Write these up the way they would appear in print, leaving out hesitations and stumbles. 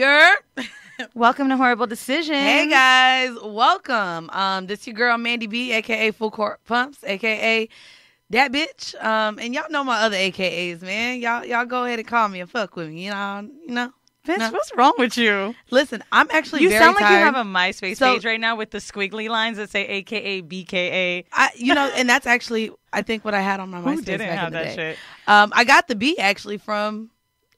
You're Welcome to Whoreible Decisions. Hey guys, welcome. This your girl Mandy B, aka Full Court Pumps, aka that bitch. And y'all know my other AKAs, man. Y'all go ahead and call me and fuck with me. You know. Bitch, No. what's wrong with you? Listen, I'm actually You very sound like tired. you have a MySpace page right now with the squiggly lines that say AKA BKA. And that's actually I think what I had on my MySpace. Who didn't back have in the that day. shit? I got the B actually from.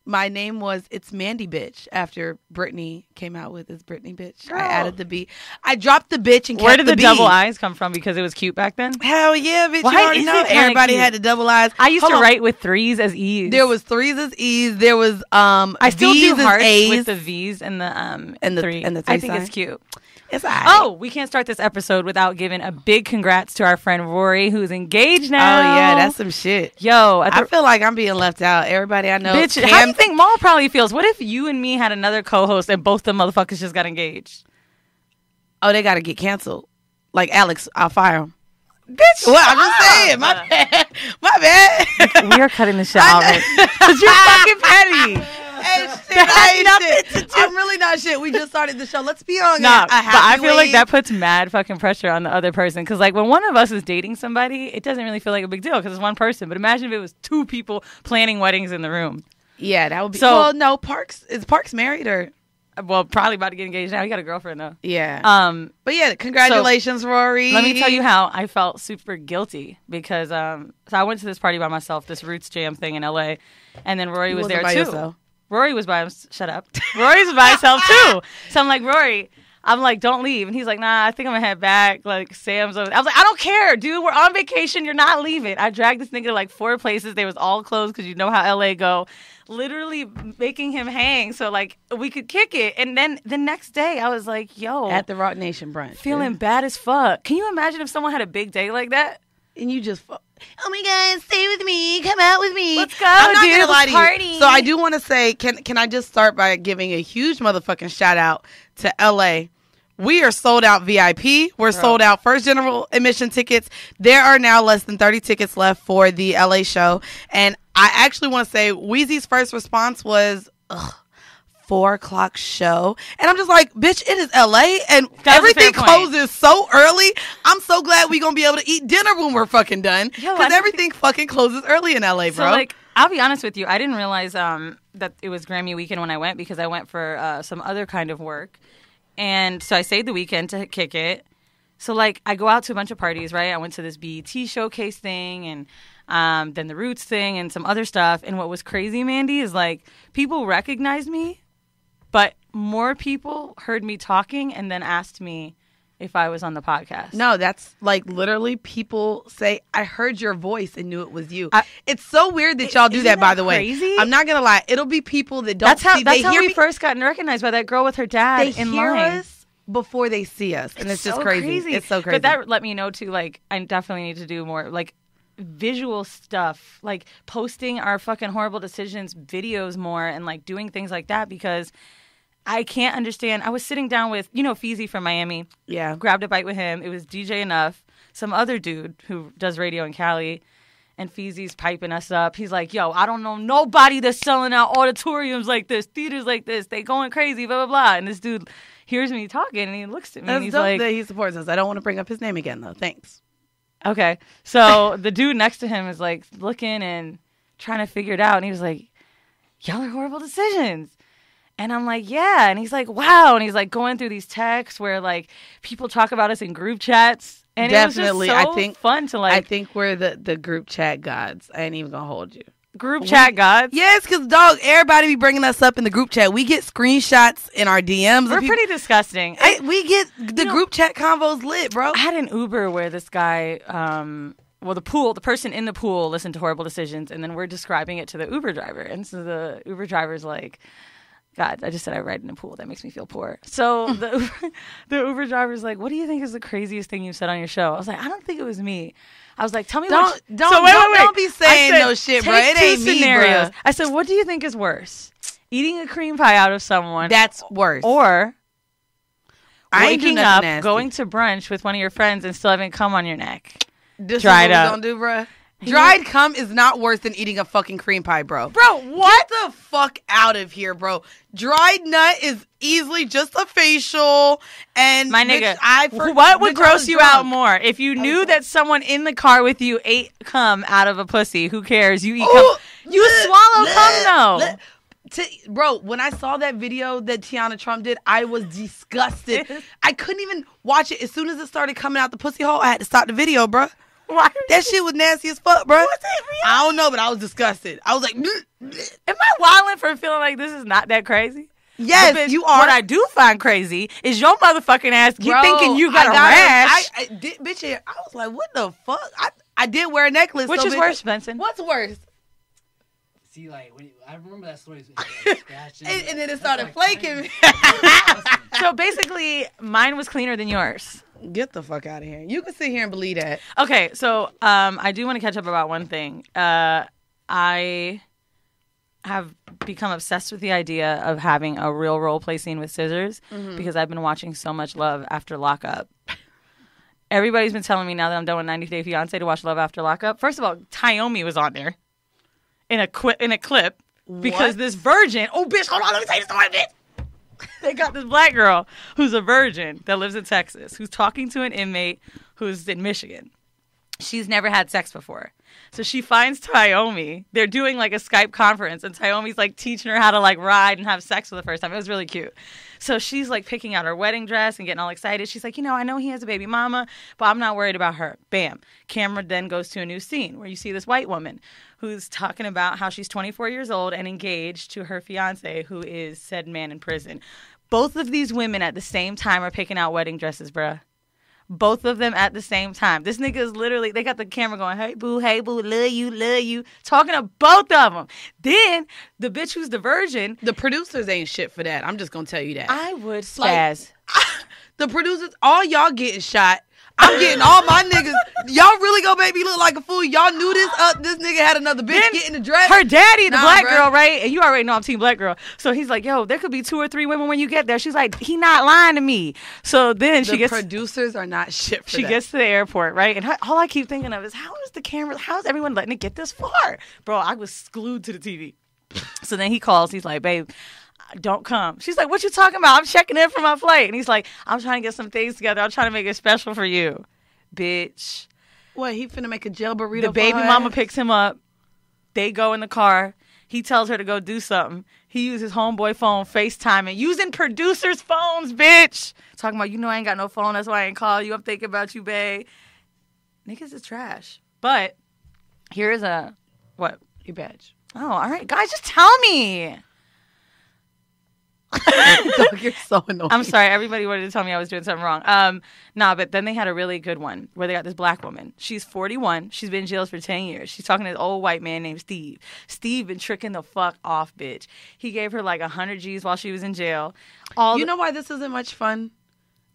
My name was It's Mandy Bitch after Britney came out with It's Britney Bitch. Girl. I added the B. I dropped the bitch and kept Where did the B. double I's come from? Because it was cute back then? Hell yeah, bitch. Why You already is know. it kinda Everybody cute? had the double I's. I used Hold to on. write with threes as E's. There was threes as E's. There was I still V's do as hearts A's. with the V's and the three. and the three I think sign. it's cute. It's all right. Oh, we can't start this episode without giving a big congrats to our friend Rory, who's engaged now. Oh yeah, that's some shit. Yo, I feel like I'm being left out. Everybody I know. bitch, how do you think Maul probably feels? What if you and me had another co-host and both the motherfuckers just got engaged? Oh, they got to get canceled. Like Alex, I'll fire him. Bitch, Well, I'm just saying. My bad. My bad. we are cutting this shit out. Because you're fucking petty. Hey, shit, That I had ain't nothing shit. to do- I'm really not shit. We just started the show. Let's be on Nah, a but I happy feel like wave. that puts mad fucking pressure on the other person. Because like when one of us is dating somebody, it doesn't really feel like a big deal because it's one person. But imagine if it was two people planning weddings in the room. Yeah, that would be. So- Well, no, is Parks married or? Well, probably about to get engaged now. He got a girlfriend though. Yeah. But yeah, congratulations, Rory. Let me tell you how I felt super guilty because so I went to this party by myself, this Roots Jam thing in LA, and then Rory was wasn't there by too. yourself. Rory was by himself. Shut up. Rory was by himself too. So I'm like, Rory, don't leave. And he's like, nah, I think I'm gonna head back. Like Sam's over. I was like, I don't care, dude. We're on vacation. You're not leaving. I dragged this nigga to like 4 places. They was all closed because you know how LA go. Literally making him hang so like we could kick it. And then the next day I was like, yo, At the Rock Nation brunch. feeling bad as fuck. Can you imagine if someone had a big day like that? And you just, oh my God, stay with me, come out with me. Let's go, I'm not dude, gonna lie to party. you. So I do want to say, can I just start by giving a huge motherfucking shout out to LA. We are sold out VIP. We're sold out first general admission tickets. There are now less than 30 tickets left for the LA show. And I actually want to say Weezy's first response was, 4 o'clock show. And I'm just like, bitch, it is LA and That's a everything fair point. closes so early. I'm so glad we going to be able to eat dinner when we're fucking done. Yo, Because everything fucking closes early in LA, bro. So like, I'll be honest with you, I didn't realize that it was Grammy weekend when I went because I went for some other kind of work. And so I stayed the weekend to kick it. So like I go out to a bunch of parties, right? I went to this BET showcase thing and then the Roots thing and some other stuff. And what was crazy, Mandy, is like people recognized me, but more people heard me talking and then asked me if I was on the podcast. No, that's like literally people say, I heard your voice and knew it was you. It's so weird that y'all do Isn't that, by that the way. crazy? I'm not going to lie. It'll be people that don't That's how they hear we me. first got recognized by that girl with her dad They in hear line. us before they see us. And it's just so crazy. It's so crazy. But that let me know too, like, I definitely need to do more, like, visual stuff, like posting our fucking Whoreible Decisions videos more and like doing things like that because I can't understand. I was sitting down with, Weezy from Miami. Yeah. Grabbed a bite with him. It was DJ Enough, some other dude who does radio in Cali. And Feezy's piping us up. He's like, yo, I don't know nobody that's selling out auditoriums like this, theaters like this. They going crazy, blah, blah, blah. And this dude hears me talking and he looks at me That's and he's dope like, that he supports us. I don't want to bring up his name again, though. Thanks. okay. So the dude next to him is like looking and trying to figure it out. And he was like, y'all are Whoreible Decisions. And I'm like, yeah. And he's like, wow. And he's like going through these texts where like people talk about us in group chats. And Definitely. it was just so fun to like. I think we're the group chat gods. I ain't even going to hold you. Group chat gods. Yes, because, dog, everybody be bringing us up in the group chat. We get screenshots in our DMs. We're pretty disgusting. We get the group chat convos lit, bro. I had an Uber where this guy, the person in the pool listened to Whoreible Decisions, and then we're describing it to the Uber driver. And so the Uber driver's like, God, I just said I ride in a pool. That makes me feel poor. So the Uber driver's like, what do you think is the craziest thing you said on your show? I was like, I don't think it was me. I was like, tell me Don't be saying no shit, bro. It ain't me, bro. I said, what do you think is worse? Eating a cream pie out of someone. That's worse. Or I ain't do waking nothing up, nasty. going to brunch with one of your friends and still having cum on your neck. This dried is what up. we gonna do, bro? Dried cum is not worse than eating a fucking cream pie, bro. Bro, what? Get the fuck out of here, bro. Dried nut is easily just a facial. And my nigga, bitch, what would gross you out more? If you knew that someone in the car with you ate cum out of a pussy, who cares? You eat cum. You swallow cum, though. Bro, when I saw that video that Tiana Trump did, I was disgusted. I couldn't even watch it. As soon as it started coming out the pussy hole, I had to stop the video, bro. Why? That shit was nasty as fuck, bro. I don't know, but I was disgusted. I was like, bleh, bleh. Am I wilding for feeling like this is not that crazy? Yes, bitch, you are. What I do find crazy is your motherfucking ass keep thinking you got a rash. I did, bitch, I was like, what the fuck? I did wear a necklace. Which is worse, Benson? What's worse? See, like, I remember that story. Like, and then it started flaking. So basically, mine was cleaner than yours. Get the fuck out of here. You can sit here and believe that. Okay, so I do want to catch up about one thing. I have become obsessed with the idea of having a real role play scene with scissors because I've been watching so much Love After Lockup. Everybody's been telling me now that I'm done with 90 Day Fiancé to watch Love After Lockup. First of all, Tayomi was on there in a clip because this virgin. Oh, bitch, hold on, let me tell you the story, bitch. They got this black girl who's a virgin that lives in Texas who's talking to an inmate who's in Michigan. She's never had sex before. So she finds Tayomi. They're doing like a Skype conference and Tayomi's like teaching her how to like ride and have sex for the first time. It was really cute. So she's like picking out her wedding dress and getting all excited. She's like, I know he has a baby mama, but I'm not worried about her. Bam. Camera then goes to a new scene where you see this white woman who's talking about how she's 24 years old and engaged to her fiance who is said man in prison. Both of these women at the same time are picking out wedding dresses, bruh. Both of them at the same time. This nigga is literally, they got the camera going, hey, boo, love you, talking to both of them. Then the bitch who's the virgin. The producers ain't shit for that. I'm just going to tell you that. I would spaz. Like, the producers, all y'all getting shot. I'm getting all my niggas. Y'all really gonna make me look like a fool. Y'all knew this nigga had another bitch then getting the dress. Her daddy, the black girl, right? And you already know I'm team black girl. So he's like, yo, there could be 2 or 3 women when you get there. She's like, he not lying to me. So then the producers are not shit for She that. gets to the airport, right? And all I keep thinking of is, how is everyone letting it get this far? Bro, I was glued to the TV. So then he calls. He's like, babe, don't come. She's like, what you talking about? I'm checking in for my flight. And he's like, I'm trying to get some things together. I'm trying to make it special for you. Bitch. What, he finna make a jail burrito? The baby mama picks him up. They go in the car. He tells her to go do something. He uses homeboy phone, FaceTiming, using producers' phones, bitch. Talking about, I ain't got no phone. That's why I ain't call you. I'm thinking about you, babe. Niggas is trash. But here's what? Your badge. Oh, all right. Guys, just tell me. Dog, you're so annoying. I'm sorry. Everybody wanted to tell me I was doing something wrong. But then they had a really good one where they got this black woman. She's 41. She's been in jail for 10 years. She's talking to this old white man named Steve. Steve been tricking the fuck off, bitch. He gave her like 100 G's while she was in jail. You know why this isn't much fun?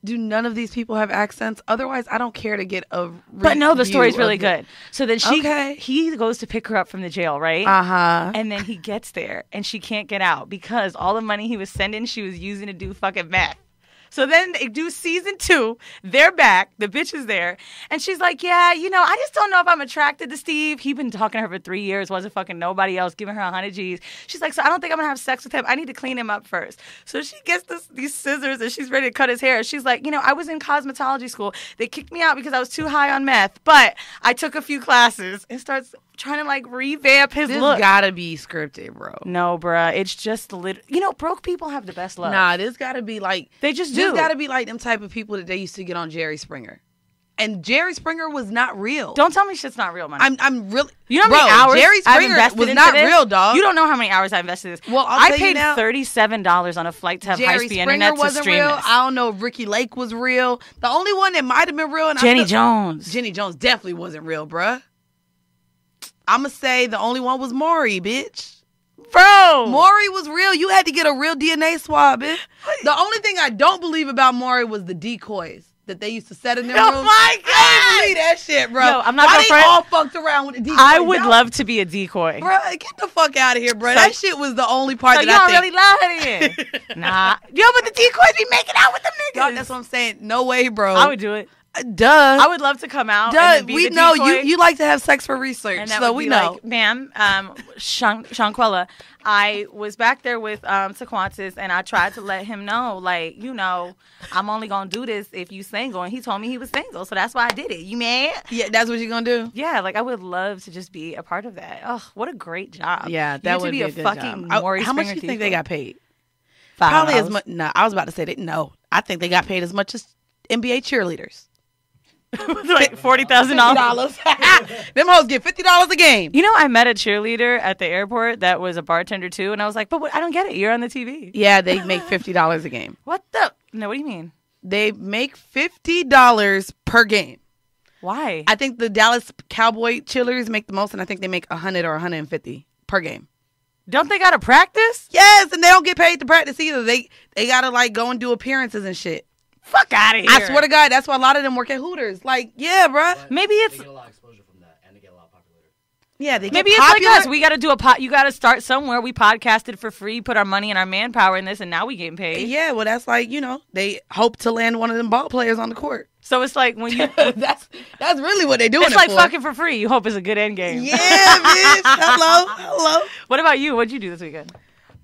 Do none of these people have accents? Otherwise, I don't care to get a But no, the story's really good. So then Okay. he goes to pick her up from the jail, right? Uh-huh. And then he gets there, and she can't get out because all the money he was sending, she was using to do fucking meth. So then they do season 2. They're back. The bitch is there. And she's like, yeah, I just don't know if I'm attracted to Steve. He been talking to her for 3 years. Wasn't fucking nobody else, giving her 100 G's. She's like, so I don't think I'm going to have sex with him. I need to clean him up first. So she gets these scissors and she's ready to cut his hair. She's like, I was in cosmetology school. They kicked me out because I was too high on meth. But I took a few classes and starts trying to like revamp his look. This gotta be scripted, bro. No, bruh. It's just broke people have the best love. Nah, this gotta be like they just do. This gotta be like them type of people that they used to get on Jerry Springer, and Jerry Springer was not real. Don't tell me shit's not real, man. I'm really. You know how many hours Jerry Springer I've was invested not into this? real, dog. You don't know how many hours I invested in this. Well, I paid $37 on a flight to have Jerry high-speed Springer internet to wasn't stream real. this. I don't know if Ricky Lake was real. The only one that might have been real, and Jenny Jones. Jenny Jones definitely wasn't real, bruh. I'ma say the only one was Maury, bitch. Bro, Maury was real. You had to get a real DNA swab, bitch. The only thing I don't believe about Maury was the decoys that they used to set in their rooms. Oh my God! I don't believe that shit, bro. No, I'm not Why gonna they front. all fucked around with the decoys? I would love to be a decoy. Bro, get the fuck out of here, bro. So- That shit was the only part So that you I don't think. really love it in. Nah. Yo, but the decoys be making out with the niggas. Dog, that's what I'm saying. No way, bro. I would do it. Duh. I would love to come out. Duh. And then be We the know decoy. you like to have sex for research, And that so would we be know. like, ma'am, Shanquella, I was back there with Sequantis, and I tried to let him know, like, I'm only going to do this if you single. And he told me he was single, so that's why I did it. You mad? Yeah, that's what you're gonna do. Yeah, like, I would love to just be a part of that. Oh, what a great job. Yeah, You that get would to be a good fucking job. Maury How much do Springer you think they Tifa. got paid? $5. Probably as much. No, I was about to say that. No, I think they got paid as much as NBA cheerleaders. Like $40,000. Them hoes get $50 a game. I met a cheerleader at the airport that was a bartender too, and I was like, but I don't get it. You're on the TV. Yeah, they make $50 a game. What the? No, what do you mean? They make $50 per game. Why? I think the Dallas Cowboy cheerleaders make the most, and I think they make 100 or 150 per game. Don't they got to practice? Yes, and they don't get paid to practice either. They gotta like go and do appearances and shit. Fuck out of here. I swear to God, that's why a lot of them work at Hooters. Like, yeah, bruh. But Maybe it's- they get a lot of exposure from that, and they get a lot of popularity. Yeah, they Maybe get it's popular. like us. We got to do you got to start somewhere. We podcasted for free, put our money and our manpower in this, and now we getting paid. Yeah, well, that's like, they hope to land one of them ball players on the court. So it's like when you. that's really what they doing. It's like for. fucking for free. You hope it's a good end game. Yeah, bitch. Hello. What about you? What'd you do this weekend?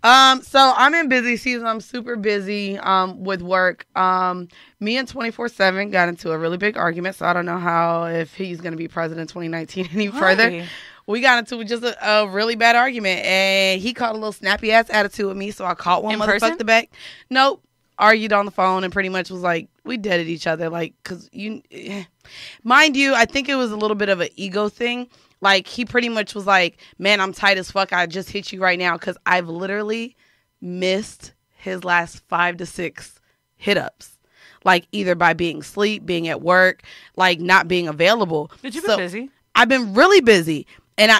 So I'm in busy season. I'm super busy with work. Me and 24/7 got into a really big argument, so I don't know if he's going to be president 2019 any further. We got into just a really bad argument, and he caught a little snappy ass attitude with me, so I caught one In person? motherfucker back. Nope. Argued on the phone and pretty much was like, we dead at each other. Like, because mind you, I think it was a little bit of an ego thing. Like, he pretty much was like, man, I'm tight as fuck. I just hit you right now because I've literally missed his last 5 to 6 hit-ups. Like, either by being asleep, being at work, like, not being available. Did you been busy? I've been really busy. And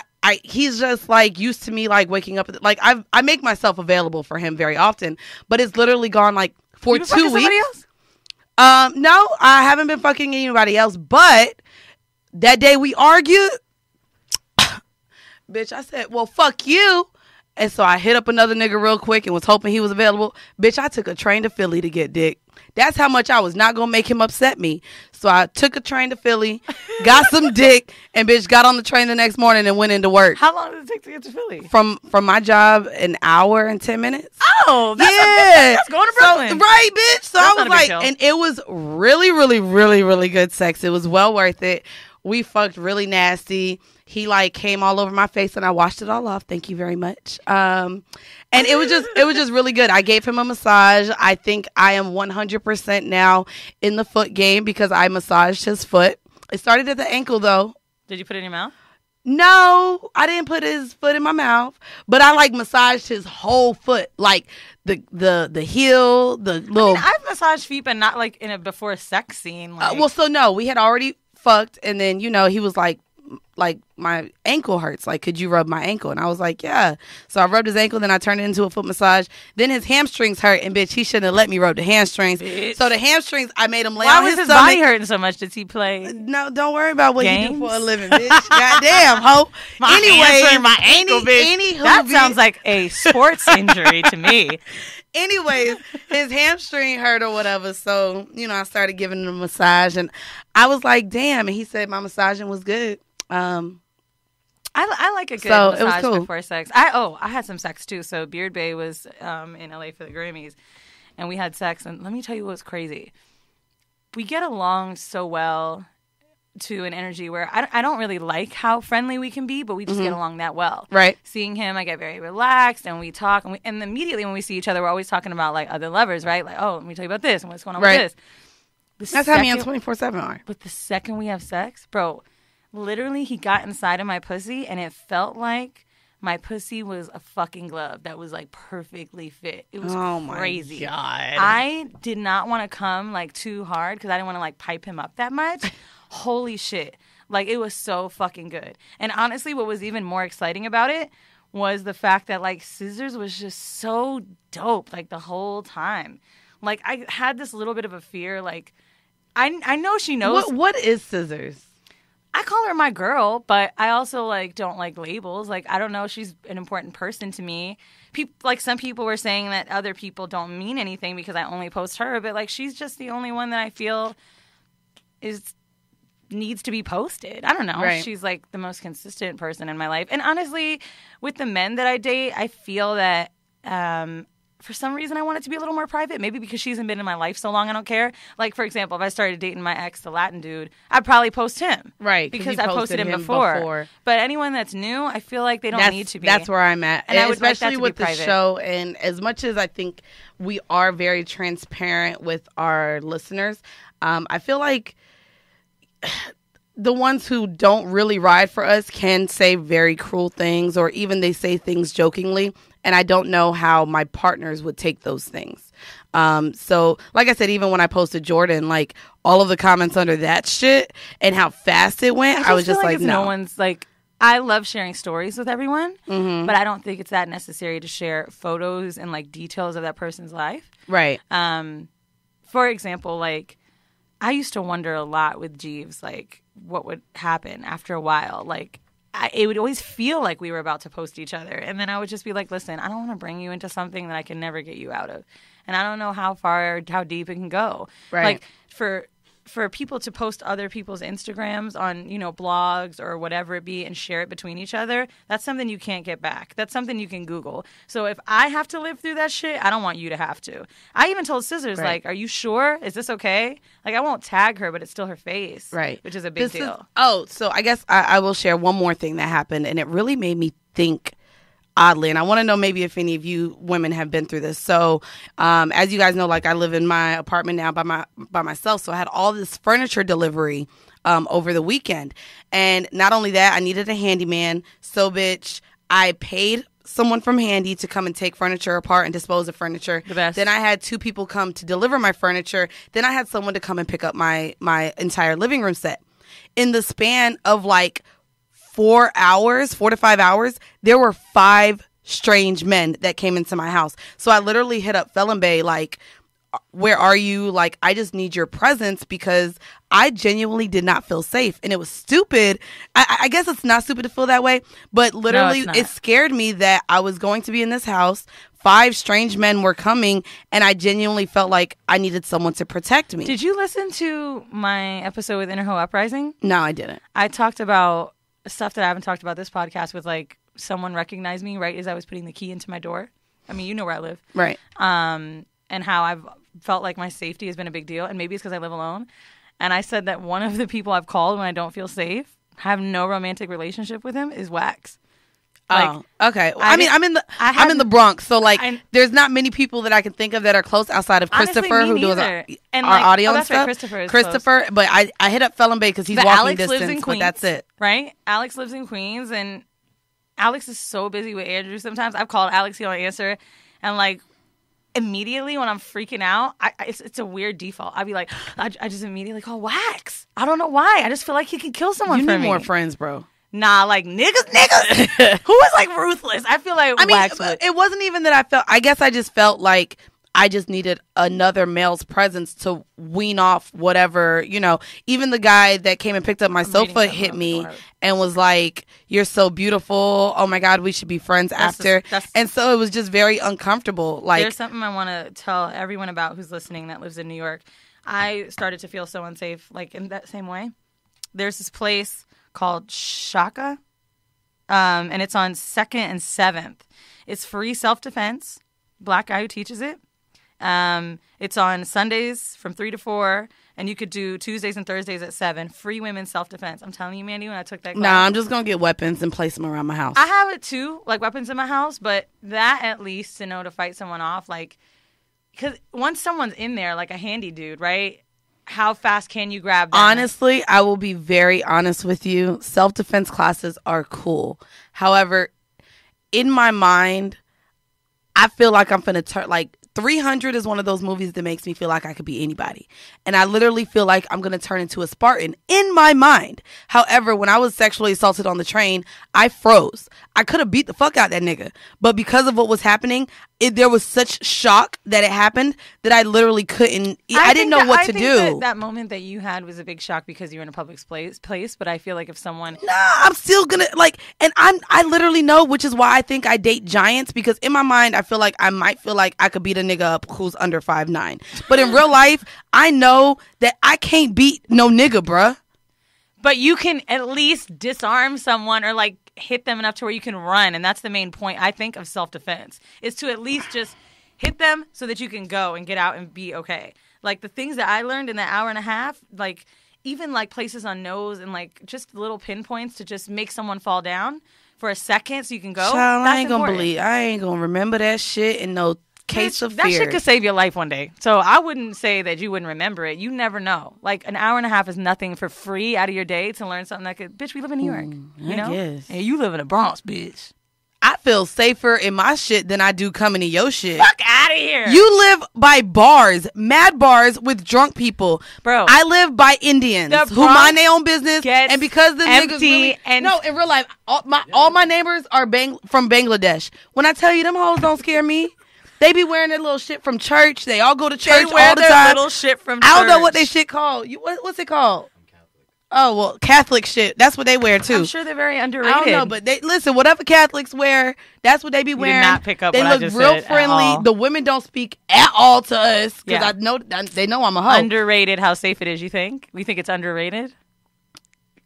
he's just, like, used to me, like, waking up. Like, I make myself available for him very often. But it's literally gone, like, for 2 weeks. Somebody else? No, I haven't been fucking anybody else. But that day we argued, bitch, I said, well, fuck you. And so I hit up another nigga real quick and was hoping he was available. Bitch, I took a train to Philly to get dick. That's how much I was not going to make him upset me. So I took a train to Philly, got some dick, and bitch got on the train the next morning and went into work. How long did it take to get to Philly? From my job, an hour and 10 minutes. Oh, That's going to Brooklyn. So, right, bitch. So That's I was not a big like, deal. and it was really, really, really, really good sex. It was well worth it. We fucked really nasty. He like came all over my face and I washed it all off. Thank you very much. And it was just really good. I gave him a massage. I think I am 100% now in the foot game because I massaged his foot. It started at the ankle though. Did you put it in your mouth? No, I didn't put his foot in my mouth, but I like massaged his whole foot, like the heel, the little. I've massaged feet, but not like in a before sex scene. Like. So no, we had already fucked, and then he was like my ankle hurts. Like, could you rub my ankle? And I was like, yeah. So I rubbed his ankle, then I turned it into a foot massage. Then his hamstrings hurt, and bitch, he shouldn't have let me rub the hamstrings. Bitch. So the hamstrings, I made him lay Why on was his his body stomach. hurting so much? Did he play? No, don't worry about what he Games? do for a living, bitch. Goddamn, ho. Hamstring, my ankle, bitch. Anywho, That bitch. sounds like a sports injury to me. Anyways, his hamstring hurt or whatever. So, I started giving him a massage, and I was like, damn. And he said my massaging was good. I like a good So, it was massage cool. before sex. I had some sex too. So Beard Bay was in LA for the Grammys, and we had sex. And let me tell you what's crazy. We get along so well to an energy where I don't really like how friendly we can be, but we just get along that well. Right. Seeing him, I get very relaxed, and we talk. And immediately when we see each other, we're always talking about like other lovers, right? Like, oh, let me tell you about this and what's going on Right. with this. That's how me on 24/7 are. But the second we have sex, bro, literally he got inside of my pussy and it felt like my pussy was a fucking glove that was like perfectly fit. It was crazy. Oh my God. I did not want to come like too hard because I didn't want to like pipe him up that much. Holy shit. Like it was so fucking good. And honestly, what was even more exciting about it was the fact that like Scissors was just so dope like the whole time. Like I had this little bit of a fear like I know she knows. What is Scissors? I call her my girl, but I also like don't like labels. Like I don't know, she's an important person to me. Like some people were saying that other people don't mean anything because I only post her, but like she's just the only one that I feel needs to be posted. I don't know. Right. She's like the most consistent person in my life. And honestly, with the men that I date, I feel that for some reason I want it to be a little more private. Maybe because she hasn't been in my life so long, I don't care. Like, for example, if I started dating my ex, the Latin dude, I'd probably post him. Right. Because I posted him before. But anyone that's new, I feel like they don't need to be. That's where I'm at. And I would especially like that to with be the private. show. And as much as I think we are very transparent with our listeners, I feel like the ones who don't really ride for us can say very cruel things, or even they say things jokingly. And I don't know how my partners would take those things. So, like I said, even when I posted Jordan, like all of the comments under that shit and how fast it went, I was just like, no. No one's like, I love sharing stories with everyone, but I don't think it's that necessary to share photos and like details of that person's life. Right. For example, like I used to wonder a lot with Jeeves, like what would happen after a while. Like it would always feel like we were about to post each other. And then I would just be like, listen, I don't want to bring you into something that I can never get you out of. And I don't know how far or how deep it can go. Right. Like for people to post other people's Instagrams on, blogs or whatever it be and share it between each other, that's something you can't get back. That's something you can Google. So if I have to live through that shit, I don't want you to have to. I even told Scissors, like, are you sure? Is this okay? Like, I won't tag her, but it's still her face. Right. Which is a big deal. So I guess I will share one more thing that happened, and it really made me think oddly, and I want to know maybe if any of you women have been through this. So, as you guys know, like I live in my apartment now by myself, so I had all this furniture delivery over the weekend, and not only that, I needed a handyman. So, bitch, I paid someone from Handy to come and take furniture apart and dispose of furniture. The best. Then I had 2 people come to deliver my furniture. Then I had someone to come and pick up my entire living room set. In the span of like 4 to 5 hours, there were 5 strange men that came into my house. So I literally hit up Felon Bay, like, where are you? Like, I just need your presence because I genuinely did not feel safe. And it was stupid. I guess it's not stupid to feel that way, but literally it scared me that I was going to be in this house. 5 strange men were coming, and I genuinely felt like I needed someone to protect me. Did you listen to my episode with Inner Ho Uprising? No, I didn't. I talked about stuff that I haven't talked about this podcast with, like, someone recognized me right as I was putting the key into my door. I mean, you know where I live. Right. And how I've felt like my safety has been a big deal. And maybe it's because I live alone. And I said that one of the people I've called when I don't feel safe, have no romantic relationship with him, is Wax. Like, okay. Well, I'm in the Bronx, so like, there's not many people that I can think of that are close outside of Christopher, who does our audio and stuff. Right, Christopher, but I hit up Felon Bay because he's walking Alex distance, lives in Queens, but that's it. Right? Alex lives in Queens, and Alex is so busy with Andrew. Sometimes I've called Alex, he don't answer, and like immediately when I'm freaking out, it's a weirid default. I'd be like, I just immediately call Wax. I don't know why. I just feel like he could kill someone. You for need me. more friends, bro. Nah, like niggas. Who is like ruthless? I feel like Wax would. It wasn't even that I felt. I guess I just felt like I just needed another male's presence to wean off whatever, Even the guy that came and picked up my sofa hit me and was like, "You're so beautiful. Oh my God, we should be friends after." And so it was just very uncomfortable. Like, there's something I want to tell everyone about who's listening that lives in New York. I started to feel so unsafe, like in that same way. There's this place called Shaka, and it's on 2nd and 7th. It's free self-defense. Black guy who teaches it. It's on Sundays from 3 to 4, and you could do Tuesdays and Thursdays at 7. Free women's self-defense. I'm telling you, Mandy, when I took that class. Nah, I'm just going to get weapons and place them around my house. I have it too, like weapons in my house, but that at least to know to fight someone off, like, because once someone's in there, like a handy dude, right? How fast can you grab them? Honestly, I will be very honest with you. Self-defense classes are cool. However, in my mind, I feel like I'm finna turn, like, 300 is one of those movies that makes me feel like I could be anybody. And I literally feel like I'm going to turn into a Spartan in my mind. However, when I was sexually assaulted on the train, I froze. I could have beat the fuck out that nigga. But because of what was happening, there was such shock that it happened that I literally couldn't. I didn't know what to do. That moment that you had was a big shock because you were in a public place. But I feel like if someone, I'm still gonna and I literally know, which is why I think I date giants, because in my mind I feel like I might feel like I could beat a nigga up who's under 5'9", but in real life I know that I can't beat no nigga, bruh. But you can at least disarm someone or like hit them enough to where you can run. And that's the main point, I think, of self-defense, is to at least just hit them so that you can go and get out and be okay. Like the things that I learned in that hour and a half, like even like places on nose and like just little pinpoints to just make someone fall down for a second so you can go. Child, that's I ain't gonna remember that shit in no case of fear. That shit could save your life one day. So I wouldn't say that you wouldn't remember it. You never know. Like an hour and a half is nothing for free out of your day to learn something that could. Bitch, we live in New York. You know? Guess. Hey, you live in the Bronx, bitch. I feel safer in my shit than I do coming to your shit. Fuck out of here. You live by bars, mad bars with drunk people. Bro. I live by Indians who mind their own business. And because the niggas really... No, in real life, all my neighbors are from Bangladesh. When I tell you, them hoes don't scare me. They be wearing their little shit from church. They all go to church all the time. Little shit from church. I don't know what they shit called. What's it called? Oh, well, Catholic shit. That's what they wear, too. I'm sure they're very underrated. I don't know, but listen, whatever Catholics wear, that's what they be wearing. You did not pick up they what look I just real said friendly. The women don't speak at all to us because I know they know I'm a hoe. Underrated how safe it is, you think? We think it's underrated?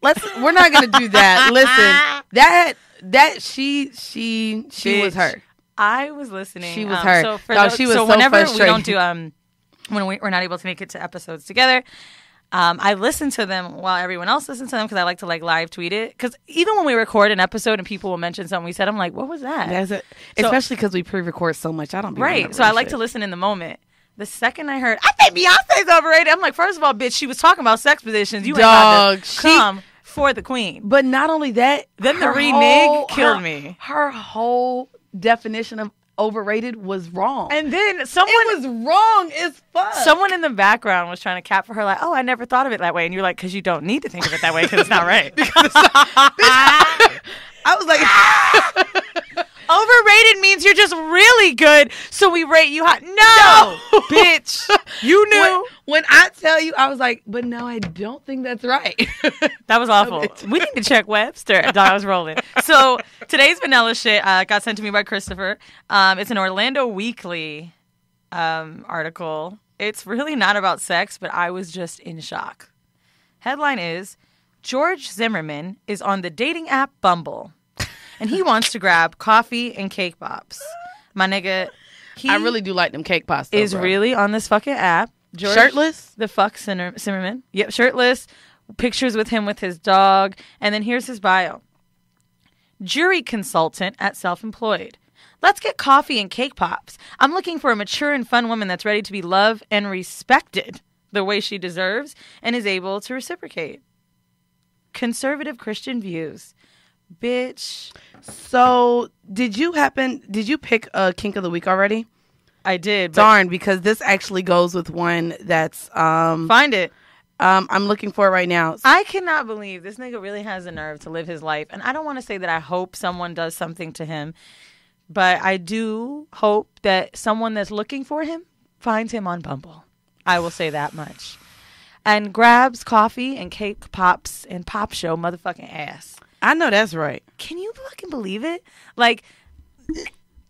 We're not going to do that. Listen, that she was her. I was listening. She was her. She was so whenever we don't do when we're not able to make it to episodes together, I listen to them while everyone else listens to them because I like to like live tweet it. Because even when we record an episode and people will mention something we said, I'm like, what was that? Especially because we pre-record so much. I don't be right. So I like to listen in the moment. The second I heard, I think Beyonce's overrated. I'm like, first of all, bitch, she was talking about sex positions. You ain't got to come for the queen. But not only that, then the renege killed me. Her whole definition of overrated was wrong. And then it was wrong as fuck. Someone in the background was trying to cap for her like, oh, I never thought of it that way. And you're like, because you don't need to think of it that way because it's not right. I was like... Overrated means you're just really good, so we rate you high. No, bitch. You knew. When I tell you, I was like, but no, I don't think that's right. That was awful. We need to check Webster. I was rolling. So today's vanilla shit got sent to me by Christopher. It's an Orlando Weekly article. It's really not about sex, but I was just in shock. Headline is, George Zimmerman is on the dating app Bumble. And he wants to grab coffee and cake pops. My nigga, I really do like them cake pops. Though, is really on this fucking app. George, shirtless? The fuck Zimmerman. Yep, shirtless. Pictures with him with his dog. And then here's his bio. Jury consultant at Self-Employed. Let's get coffee and cake pops. I'm looking for a mature and fun woman that's ready to be loved and respected the way she deserves and is able to reciprocate. Conservative Christian views. Bitch. So, did you pick a kink of the week already? I did. Darn, because this actually goes with one that's find it. I'm looking for it right now. I cannot believe this nigga really has the nerve to live his life. And I don't want to say that I hope someone does something to him, but I do hope that someone that's looking for him finds him on Bumble. I will say that much. And grabs coffee and cake pops and pop show motherfucking ass. I know that's right. Can you fucking believe it? Like,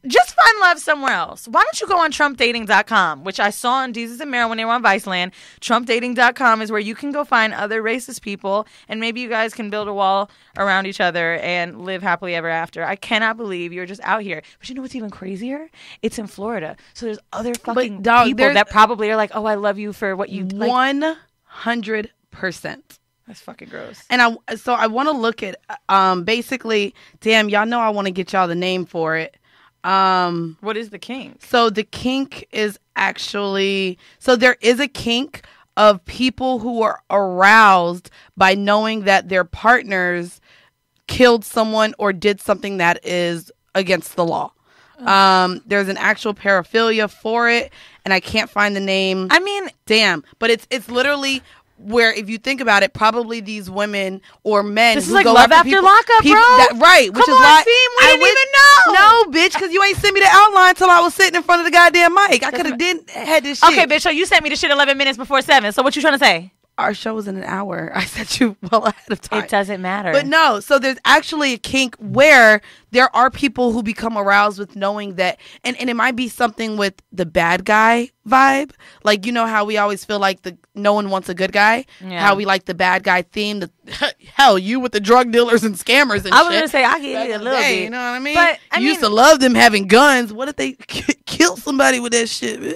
just find love somewhere else. Why don't you go on TrumpDating.com, which I saw on Jesus and Mara when they were on Viceland. TrumpDating.com is where you can go find other racist people, and maybe you guys can build a wall around each other and live happily ever after. I cannot believe you're just out here. But you know what's even crazier? It's in Florida. So there's other fucking people that probably are like, oh, I love you for what you like. 100%. That's fucking gross. And I want to look at basically, damn, y'all know I want to get y'all the name for it. What is the kink? So the kink is actually, so there is a kink of people who are aroused by knowing that their partners killed someone or did something that is against the law. There's an actual paraphilia for it, and I can't find the name. I mean, damn, but it's literally where if you think about it, probably these women or men This is who like go Love after After people, Lockup, people bro. right, which Come is on, why Fee, we didn't even know. No, bitch, because you ain't sent me the outline till I was sitting in front of the goddamn mic. I could have had this shit. Okay, bitch, so you sent me the shit 11 minutes before 7. So what you trying to say? Our show was in an hour. I sent you well ahead of time. It doesn't matter. But no, so there's actually a kink where there are people who become aroused with knowing that, and it might be something with the bad guy vibe. Like, you know how we always feel like no one wants a good guy? Yeah. How we like the bad guy theme. Hell, you with the drug dealers and scammers and shit. I was going to say, I get it a little bit. You know what I mean? But, you used to love them having guns. What if they kill somebody with that shit, man?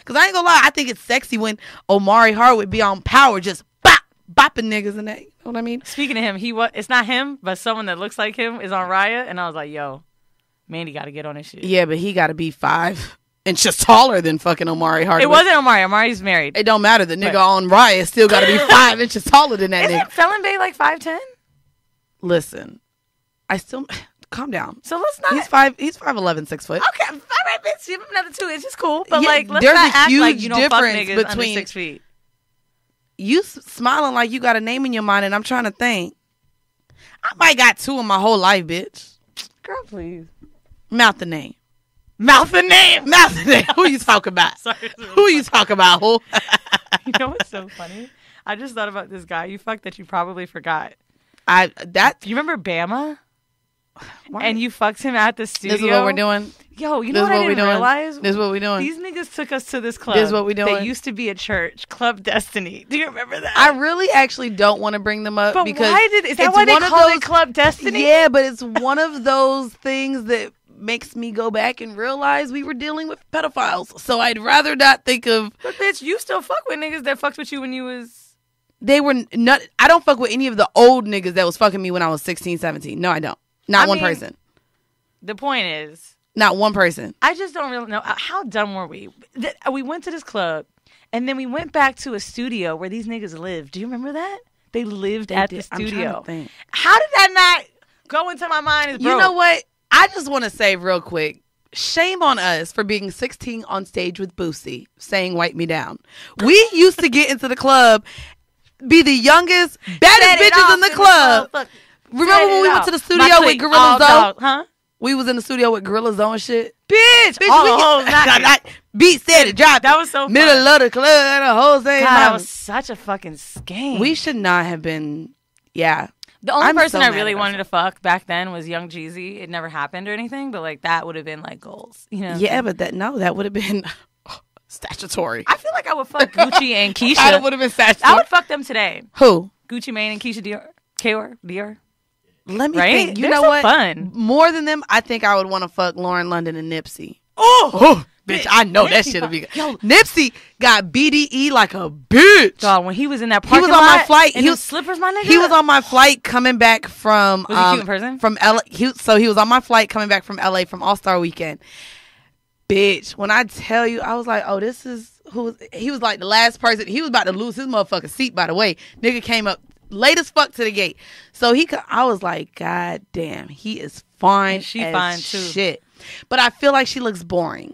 Because I ain't gonna lie, I think it's sexy when Omari Hart would be on Power just bopping niggas and that. You know what I mean? Speaking of him, it's not him, but someone that looks like him is on Raya. And I was like, yo, Mandy got to get on this shit. Yeah, but he got to be 5 inches taller than fucking Omari Hart. It wasn't Omari. Omari's married. It don't matter. The nigga on Raya still got to be 5 inches taller than that Isn't nigga. Felon Bay like 5'10"? Listen, I still... Calm down. So let's not... He's 5'11", 6 foot. Okay, all right, bitch. Give him another 2 inches. Cool. But, Yeah, like, let's there's not a act like huge you don't fuck difference niggas under between- 6 feet. You smiling like you got a name in your mind, and I'm trying to think. I might got 2 in my whole life, bitch. Girl, please. Mouth the name. Mouth the name. Mouth the name. Who you talking about? Sorry. Who you talking about? Who? You know what's so funny? I just thought about this guy you fucked that you probably forgot. You You remember Bama? Why? And you fucked him at the studio. This is what we're doing. Yo, you know This what is I what we didn't doing. realize? This is what we doing. These niggas took us to this club. This is what we doing. That used to be a church, Club Destiny. Do you remember that? I really actually don't want to bring them up but because why is that it's why they one of call those- it Club Destiny? Yeah, but it's one of those things that makes me go back and realize we were dealing with pedophiles. So I'd rather not think of. But bitch, you still fuck with niggas that fucked with you when you was... They were not. I don't fuck with any of the old niggas that was fucking me when I was 16, 17. No, I don't. Not one person. The point is... Not one person. I just don't really know. How dumb were we? We went to this club, and then we went back to a studio where these niggas lived. Do you remember that? They lived at the I'm trying studio. to think. How did that not go into my mind as broke? You know what? I just want to say real quick, shame on us for being 16 on stage with Boosie saying "Wipe Me Down." We used to get into the club, be the youngest, baddest bitches in the club. Remember when we went to the studio with Gorilla Zoe? Huh? We was in the studio with Gorilla Zoe and shit. Bitch, Beat said it, dropped. That was so fun. Middle of the club, the whole thing. God, that was such a fucking scam. We should not have been. Yeah. The only I'm person so I mad really at wanted to fuck back then was Young Jeezy. It never happened or anything, but like that would have been like goals. You know? Yeah, but that would have been statutory. I feel like I would fuck Gucci and Keisha. That would have been statutory. I would fuck them today. Who? Gucci Mane and Keisha Dior. Let me Right? think. You They're know so what? fun. More than them, I think I would want to fuck Lauren London and Nipsey. Oh, Bitch, I know that Nipsey shit'll be good. Yo. Nipsey got BDE like a bitch. God, when he was in that He parking was on my lot flight. in He his was slippers, my nigga. He was on my flight coming back from. Was he cute in person? From LA. So he was on my flight coming back from LA from All Star Weekend. Bitch, when I tell you, I was like, oh, this is who. He was like the last person. He was about to lose his motherfucking seat. By the way, nigga came up late as fuck to the gate. So I was like, God damn, he is fine. She as fine, too. Shit. But I feel like she looks boring.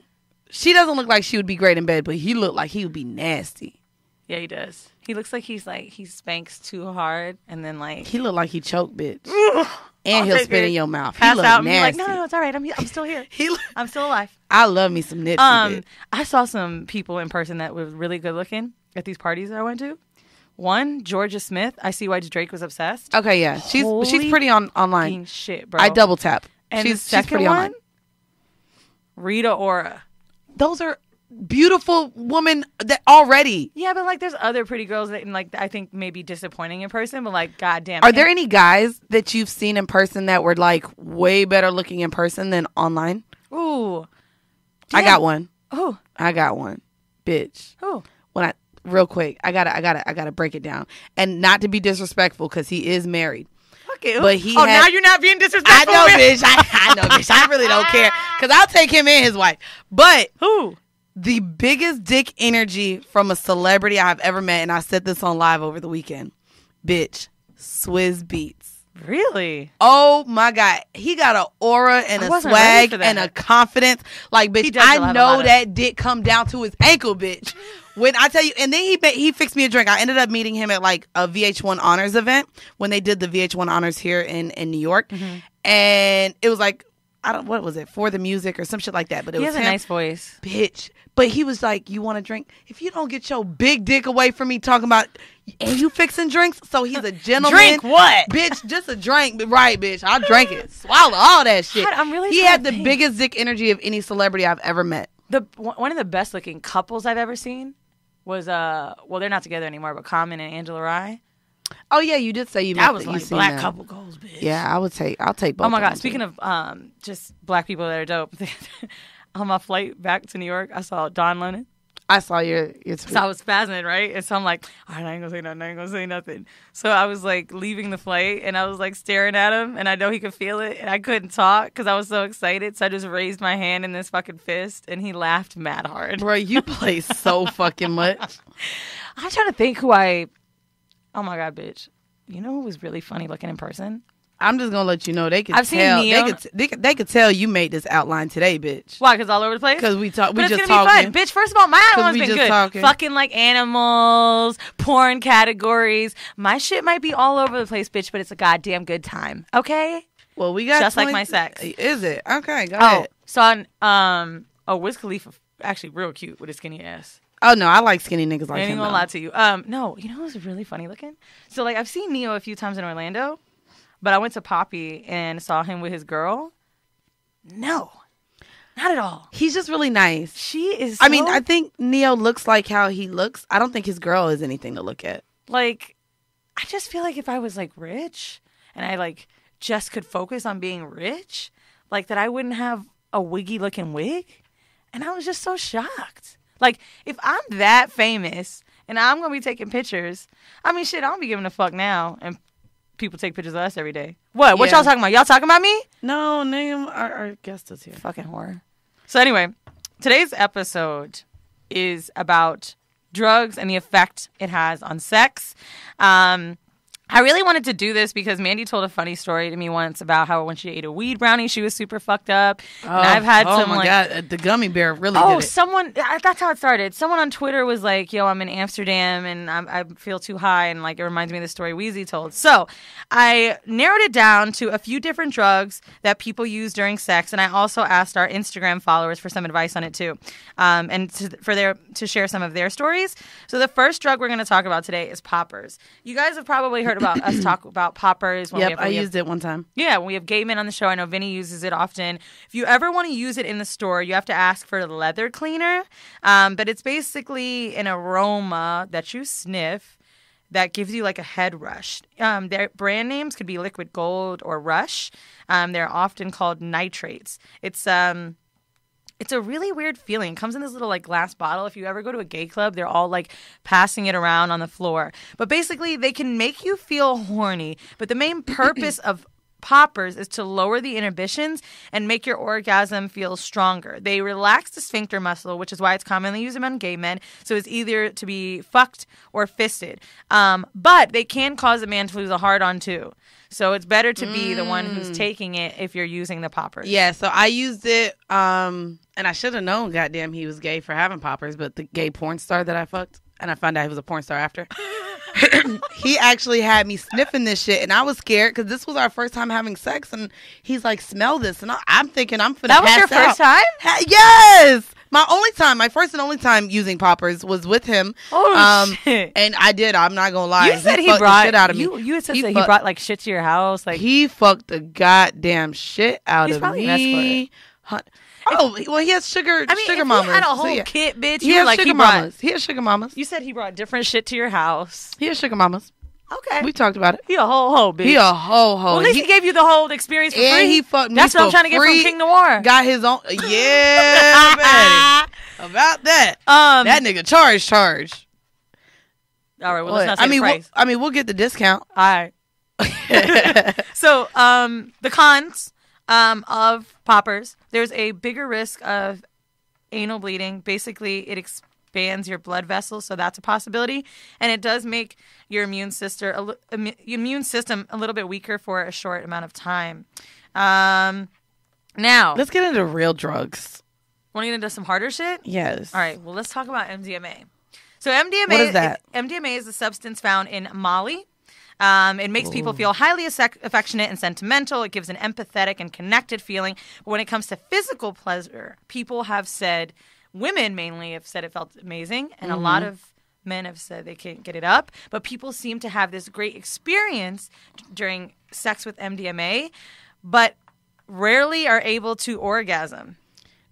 She doesn't look like she would be great in bed, but he looked like he would be nasty. Yeah, he does. He looks like he spanks too hard, and then like He looked like he choked, bitch. I'll And he'll take spit it. in your mouth. He pass look out and nasty. be like, no, it's all right. I'm still here. I'm still alive. I love me some Nipsey. bitch. I saw some people in person that were really good looking at these parties that I went to. One, Georgia Smith. I see why Drake was obsessed. Okay, yeah, she's Holy pretty online. Fucking shit, bro. I double tap. And she's the second pretty one, online. Rita Ora. Those are beautiful women that already. Yeah, but like, there's other pretty girls that, like, I think may be disappointing in person. But like, goddamn, Are there any guys that you've seen in person that were like way better looking in person than online? Ooh, I got one. Oh, I got one, bitch. oh. Real quick, I gotta break it down, and not to be disrespectful because he is married. Fuck you. But he now you're not being I disrespectful. know, bitch. I know, bitch. I really don't care because I'll take him and his wife. But Who? the biggest dick energy from a celebrity I've ever met, and I said this on live over the weekend, bitch, Swizz Beats. Really? Oh my God. He got an aura and I a wasn't ready swag for that. and a confidence. Like, He bitch, does have I a know lot of- that dick come down to his ankle, bitch. When I tell you, and then he fixed me a drink. I ended up meeting him at like a VH1 Honors event when they did the VH1 Honors here in New York, and it was like what was it, For the Music or some shit like that. But it he was has a nice voice, bitch. But he was like, "You want a drink? If you don't get your big dick away from me, talking about and you fixing drinks." So he's a gentleman. Drink what, bitch? Just a drink, right, bitch? I drank it, swallow all that shit. God, I'm really. He had the biggest dick energy of any celebrity I've ever met. One of the best looking couples I've ever seen was well, they're not together anymore, but Common and Angela Rye. Oh yeah, you did say you. That was like black them. couple goals, bitch. Yeah, I'll take both. Oh my god! Speaking of just black people that are dope, on my flight back to New York, I saw Don Lennon. I saw your tweet. So I was spazzing, right? And so I'm like, all right, I ain't gonna say nothing. So I was like leaving the flight and I was like staring at him and I know he could feel it and I couldn't talk because I was so excited. So I just raised my hand in this fucking fist and he laughed mad hard. Bro, you play so fucking much. I'm trying to think oh my god, bitch. You know who was really funny looking in person? I'm just gonna let you know they could I've tell. seen Neo. They could tell you made this outline today, bitch. Why? Because all over the place. Because we talk. But we just it's gonna talking. be fun, bitch. First of all, my one's we been just good. talking. Fucking like animals, porn categories. My shit might be all over the place, bitch, but it's a goddamn good time. Okay. Well, we got just like my sex. Is it okay? Go ahead. So on Wiz Khalifa actually real cute with a skinny ass. Oh no, I like skinny niggas like I ain't him. gonna lie to you. No, you know who's really funny looking? So like I've seen Neo a few times in Orlando. But I went to Poppy and saw him with his girl. No, not at all. He's just really nice. She is. I mean, I think Neo looks like how he looks. I don't think his girl is anything to look at. Like, I just feel like if I was like rich and I like just could focus on being rich, like that I wouldn't have a wiggy looking wig. And I was just so shocked. Like, if I'm that famous and I'm going to be taking pictures, I mean, shit, I don't be giving a fuck now. And people take pictures of us every day. What? What y'all talking about? Y'all talking about me? No, name our guest is here. Fucking horror. So anyway, today's episode is about drugs and the effect it has on sex. I really wanted to do this because Mandy told a funny story to me once about how when she ate a weed brownie, she was super fucked up. And I've had some my like, god, the gummy bear really did it. That's how it started. Someone on Twitter was like, yo, I'm in Amsterdam and I feel too high. And like, it reminds me of the story Weezy told. So I narrowed it down to a few different drugs that people use during sex. And I also asked our Instagram followers for some advice on it too. And to share some of their stories. So the first drug we're going to talk about today is poppers. You guys have probably heard about us talk about poppers. I used it one time. Yeah, when we have gay men on the show, I know Vinny uses it often. If you ever want to use it in the store, you have to ask for a leather cleaner. But it's basically an aroma that you sniff that gives you like a head rush. Their brand names could be Liquid Gold or Rush. They're often called nitrates. It's a really weird feeling. It comes in this little like glass bottle. If you ever go to a gay club, they're all like passing it around on the floor. But basically, they can make you feel horny. But the main purpose of poppers is to lower the inhibitions and make your orgasm feel stronger. They relax the sphincter muscle, which is why it's commonly used among gay men. So it's either to be fucked or fisted. But they can cause a man to lose a hard-on too. So it's better to be the one who's taking it if you're using the poppers. Yeah, so I used it, and I should have known, goddamn, he was gay for having poppers, but the gay porn star that I fucked, and I found out he was a porn star after, he actually had me sniffing this shit, and I was scared, because this was our first time having sex, and he's like, smell this, and I'm thinking I'm finna pass out. That was your first time? Yes! My first and only time using poppers was with him. Oh, shit. And I did, I'm not gonna lie. You said he fucked brought the shit out of me. You said he brought like shit to your house. Like he fucked the goddamn shit out he's of probably me. Oh, well, he has sugar if mamas. He had a whole kit, bitch. He has like, sugar mamas. He has sugar mamas. You said he brought different shit to your house. He has sugar mamas. Okay. We talked about it. He a whole bitch. He a whole. Well, at least he gave you the whole experience for and free. He fucked me. That's what I'm trying to get from King Noir. Got his own. Yeah, baby. About that. That nigga charge. All right. Well, let's not say the price. We'll get the discount. All right. So, the cons of poppers. There's a bigger risk of anal bleeding. Basically, it expands your blood vessels, so that's a possibility. And it does make your immune system a little bit weaker for a short amount of time. Now, let's get into real drugs. Want to get into some harder shit? Yes. All right. Well, let's talk about MDMA. So MDMA, What is that? MDMA is a substance found in Mali. It makes people feel highly affectionate and sentimental. It gives an empathetic and connected feeling. But when it comes to physical pleasure, people have said, women mainly have said it felt amazing, and a lot of men have said they can't get it up. But people seem to have this great experience during sex with MDMA, but rarely are able to orgasm.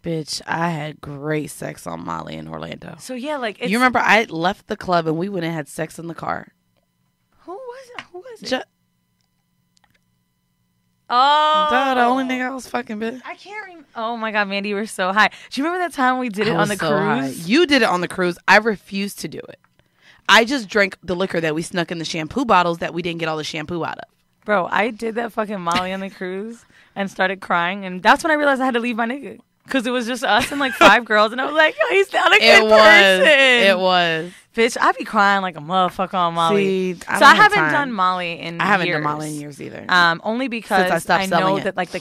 Bitch, I had great sex on Molly in Orlando. So yeah, like it's, You remember I left the club and we went and had sex in the car. who was it? The only nigga I was fucking, bitch. I can't remember. Oh my God, Mandy, you were so high. Do you remember that time we did it on the cruise? High. You did it on the cruise. I refused to do it. I just drank the liquor that we snuck in the shampoo bottles that we didn't get all the shampoo out of. Bro, I did that fucking Molly on the cruise and started crying, and that's when I realized I had to leave my nigga. Because it was just us and like 5 girls, and I was like, oh, he's not a good person. It was. Bitch, I be crying like a motherfucker on Molly. See, I haven't done Molly in years. I haven't done Molly in years either. Only because I know that like the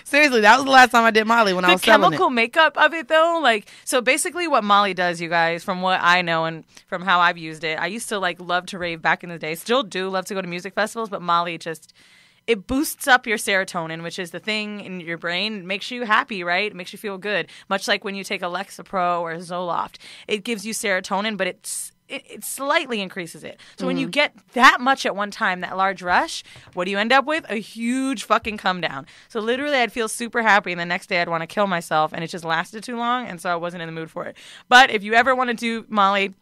Seriously, that was the last time I did Molly when I was selling it. The chemical makeup of it, though, like, so basically what Molly does, you guys, from what I know and from how I've used it, I used to like love to rave back in the day. Still do love to go to music festivals, but Molly just... it boosts up your serotonin, which is the thing in your brain. It makes you happy, right? It makes you feel good. Much like when you take a Lexapro or a Zoloft. It gives you serotonin, but it slightly increases it. So when you get that much at one time, that large rush, what do you end up with? A huge fucking come down. So literally I'd feel super happy, and the next day I'd want to kill myself, and it just lasted too long, and so I wasn't in the mood for it. But if you ever want to do Molly,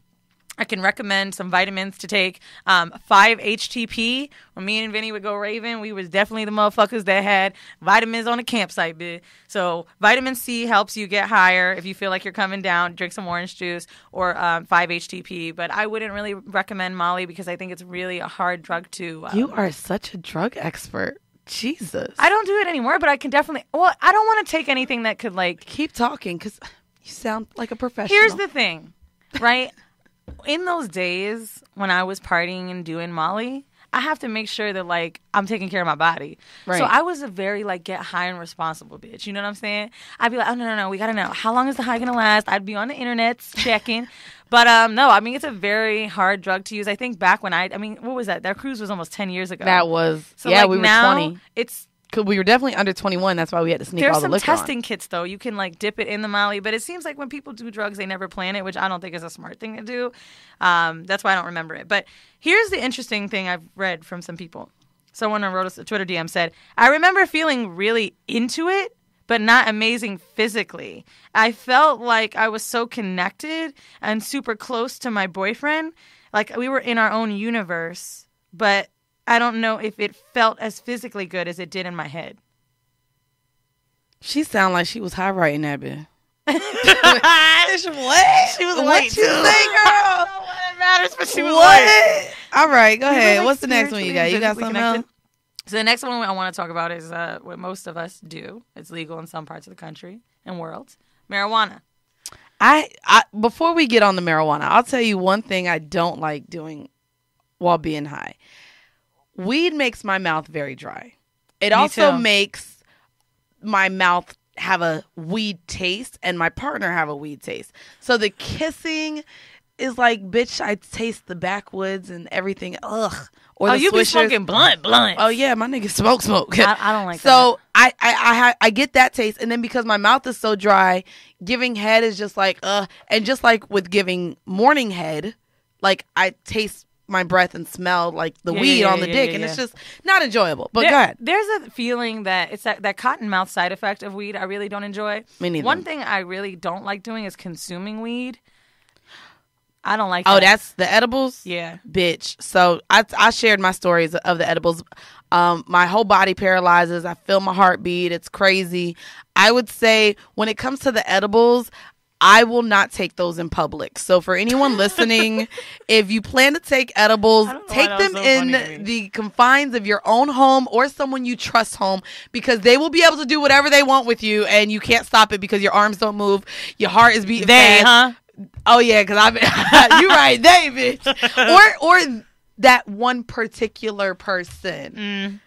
I can recommend some vitamins to take. 5-HTP. When me and Vinny would go raving, we was definitely the motherfuckers that had vitamins on the campsite, bitch. So vitamin C helps you get higher. If you feel like you're coming down, drink some orange juice or 5-HTP. But I wouldn't really recommend Molly because I think it's really a hard drug to... you are such a drug expert. Jesus. I don't do it anymore, but I can definitely... well, I don't want to take anything that could like... keep talking because you sound like a professional. Here's the thing, right? In those days when I was partying and doing Molly, I have to make sure that, like, I'm taking care of my body. Right. So I was a very, like, get high and responsible bitch. You know what I'm saying? I'd be like, oh, no, we got to know. How long is the high going to last? I'd be on the internet checking. But, no, I mean, it's a very hard drug to use. I think back when I mean, what was that? That cruise was almost 10 years ago. That was, so, yeah, like, we were now, 20. It's... because we were definitely under 21. That's why we had to sneak all the liquor on. There's some testing kits, though. You can, like, dip it in the Molly. But it seems like when people do drugs, they never plan it, which I don't think is a smart thing to do. That's why I don't remember it. But here's the interesting thing I've read from some people. Someone wrote us a Twitter DM said, I remember feeling really into it, but not amazing physically. I felt like I was so connected and super close to my boyfriend. Like, we were in our own universe, but... I don't know if it felt as physically good as it did in my head. She sounded like she was high writing that bit. What? She was what white you too. say, girl? I don't know what it matters, but she was What? white. All right, go ahead. Like What's the next one you got? You got something else? So the next one I want to talk about is what most of us do. It's legal in some parts of the country and world. Marijuana. I before we get on the marijuana, I'll tell you one thing I don't like doing while being high. Weed makes my mouth very dry. It also makes my mouth have a weed taste and my partner have a weed taste. So the kissing is like, bitch, I taste the backwoods and everything. Ugh. Or the you swishers. be smoking blunt. Oh yeah, my nigga smoke. I don't like that. So I get that taste, and then because my mouth is so dry, giving head is just like and just like with giving morning head, like I taste my breath and smell like the weed on the dick, and it's just not enjoyable. But go ahead. There's a feeling that it's that cotton mouth side effect of weed I really don't enjoy. Me neither. One thing I really don't like doing is consuming weed. I don't like that. Oh, that's the edibles? Yeah. Bitch. So I shared my stories of the edibles. My whole body paralyzes. I feel my heartbeat. It's crazy. I would say when it comes to the edibles, I will not take those in public. So for anyone listening, if you plan to take edibles, take them in the confines of your own home or someone you trust home, because they will be able to do whatever they want with you and you can't stop it because your arms don't move. Your heart is beating fast. Oh yeah, because you right, they bitch. Or that one particular person.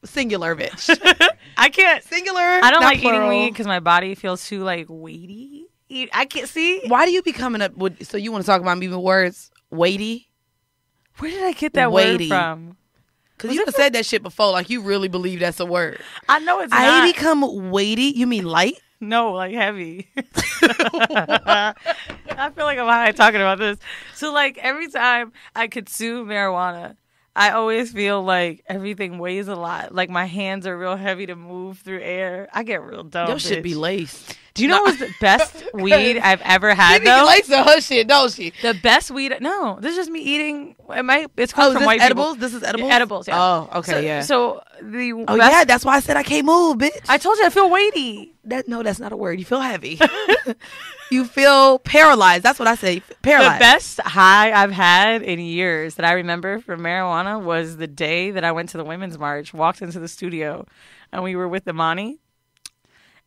Singular bitch. I can't. Singular. I don't like plural. eating weed because my body feels too like weighty. I can't see. Why do you be coming up with? So you want to talk about me with words? Weighty. Where did I get that Weighty. word from? Because you have said that shit before. Like you really believe that's a word. I know it's I not. become weighty. You mean light? No, like heavy. I feel like I'm high talking about this. So like every time I consume marijuana, I always feel like everything weighs a lot. Like my hands are real heavy to move through air. I get real dumb. Your shit be laced. Do you know what's the best weed I've ever had, She be though? laced on her shit, don't she? The best weed. No, this is just me eating. It's Oh, come is from this white edibles? people. This is edibles? Yeah, edibles, yeah. Oh, okay, So, yeah. So the Oh, best, yeah, that's why I said I can't move, bitch. I told you I feel weighty. No, that's not a word. You feel heavy. You feel paralyzed. That's what I say. Paralyzed. The best high I've had in years that I remember from marijuana was the day that I went to the Women's March, walked into the studio, and we were with Imani.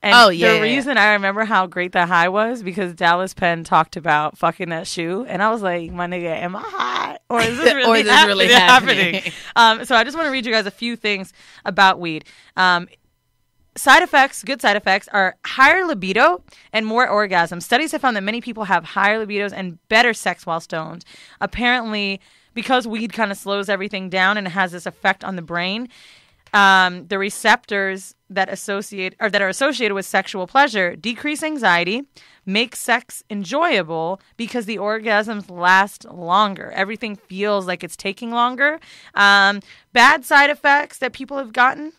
And the reason I remember how great that high was because Dallas Penn talked about fucking that shoe, and I was like, "My nigga, am I high, or is this really, happening?" So I just want to read you guys a few things about weed. Side effects, good side effects, are higher libido and more orgasm. Studies have found that many people have higher libidos and better sex while stoned. Apparently, because weed kind of slows everything down and it has this effect on the brain, the receptors that are associated with sexual pleasure decrease anxiety, make sex enjoyable because the orgasms last longer. Everything feels like it's taking longer. Bad side effects that people have gotten.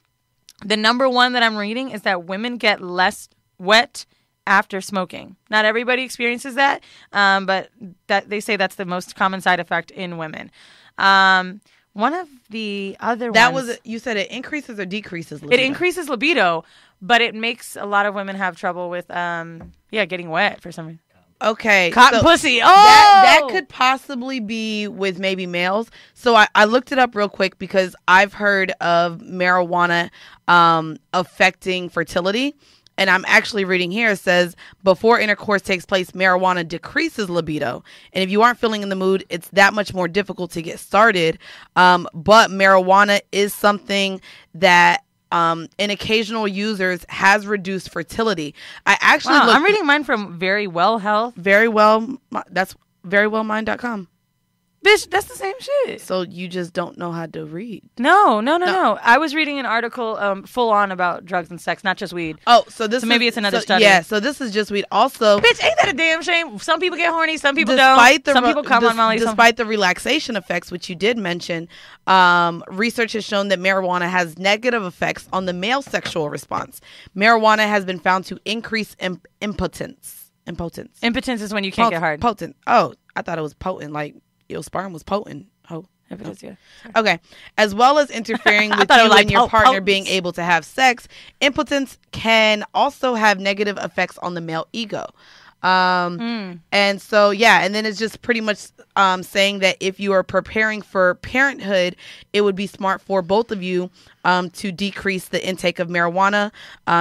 The number one that I'm reading is that women get less wet after smoking. Not everybody experiences that, but that they say that's the most common side effect in women. One of the other ones... You said it increases or decreases libido? It increases libido, but it makes a lot of women have trouble with, getting wet for some reason. Okay. Cotton pussy. Oh! That could possibly be with maybe males. So I looked it up real quick because I've heard of marijuana affecting fertility. And I'm actually reading here, it says, before intercourse takes place, marijuana decreases libido. And if you aren't feeling in the mood, it's that much more difficult to get started. But marijuana is something that in occasional users has reduced fertility. I actually I'm reading mine from Very Well Health. Very Well, that's verywellmind.com. Bitch, that's the same shit. So you just don't know how to read. No. I was reading an article full on about drugs and sex, not just weed. Oh, so maybe it's another study. Yeah, so this is just weed. Also, bitch, ain't that a damn shame? Some people get horny, some people don't. Some people come on Molly. Despite the relaxation effects, which you did mention, research has shown that marijuana has negative effects on the male sexual response. Marijuana has been found to increase impotence. Impotence is when you can't get hard. Potent. Oh, I thought it was potent, like your sperm was potent. Oh. Impotence, yeah. Okay. As well as interfering with you and your partner being able to have sex, impotence can also have negative effects on the male ego. And so, yeah, and then it's just pretty much saying that if you are preparing for parenthood, it would be smart for both of you to decrease the intake of marijuana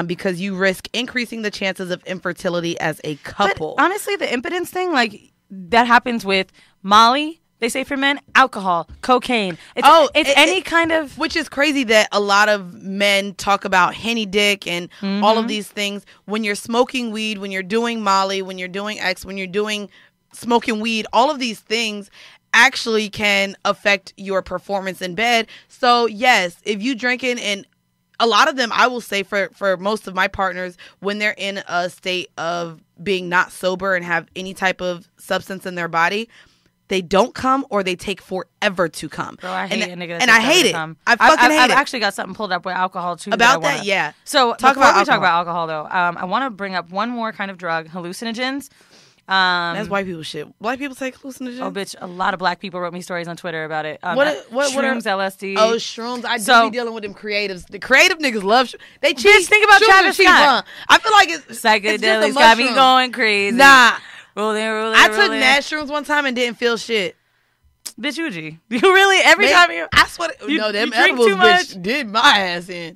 because you risk increasing the chances of infertility as a couple. But honestly, the impotence thing, like, that happens with Molly. They say for men, alcohol, cocaine. It's any kind of... Which is crazy that a lot of men talk about henny dick and all of these things. When you're smoking weed, when you're doing Molly, when you're doing X, when you're doing smoking weed, all of these things actually can affect your performance in bed. So, yes, if you drinking, and a lot of them, I will say for most of my partners, when they're in a state of being not sober and have any type of substance in their body, they don't come or they take forever to come. Bro, I hate a nigga that and I hate it. I fucking hate it. I've actually got something pulled up with alcohol too. About that, yeah. So talk about alcohol though, I want to bring up one more kind of drug, hallucinogens. That's white people shit. White people take hallucinogens? Oh, bitch. A lot of black people wrote me stories on Twitter about it. What shrooms, LSD. Oh, shrooms. I do be dealing with them creatives. The creative niggas love They cheat. Bitch, think about Travis Scott. I feel like it's psychedelics got me going crazy. Nah. Rolling. I took shrooms one time and didn't feel shit. Bitch, you really every time you... I swear no, them edibles bitch did my ass in.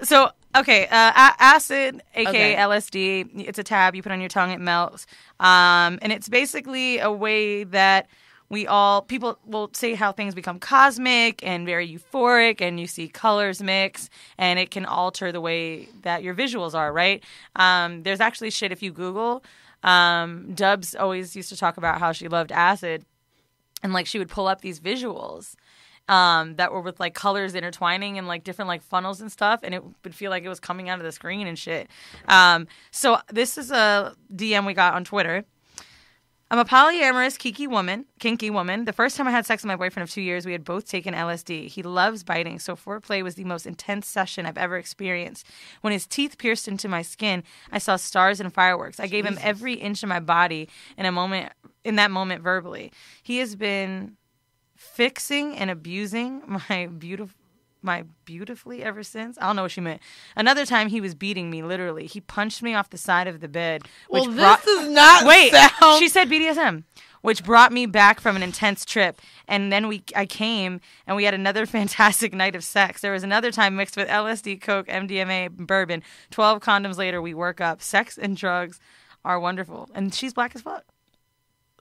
So okay, acid, aka LSD, it's a tab you put on your tongue, it melts. And it's basically a way that people will say how things become cosmic and very euphoric, and you see colors mix, and it can alter the way that your visuals are, right? There's actually shit if you Google Dubs always used to talk about how she loved acid, and like she would pull up these visuals that were with like colors intertwining and like different like funnels and stuff, and it would feel like it was coming out of the screen and shit. So this is a DM we got on Twitter. I'm a polyamorous kinky woman. The first time I had sex with my boyfriend of 2 years, we had both taken LSD. He loves biting, so foreplay was the most intense session I've ever experienced. When his teeth pierced into my skin, I saw stars and fireworks. I gave him every inch of my body in that moment verbally. He has been fixing and abusing my beautifully ever since. I don't know what she meant. Another time he was beating me, literally. He punched me off the side of the bed. Well, this is not she said BDSM, which brought me back from an intense trip. And then I came, and we had another fantastic night of sex. There was another time mixed with LSD, coke, MDMA, bourbon. 12 condoms later, we work up. Sex and drugs are wonderful. And she's black as fuck.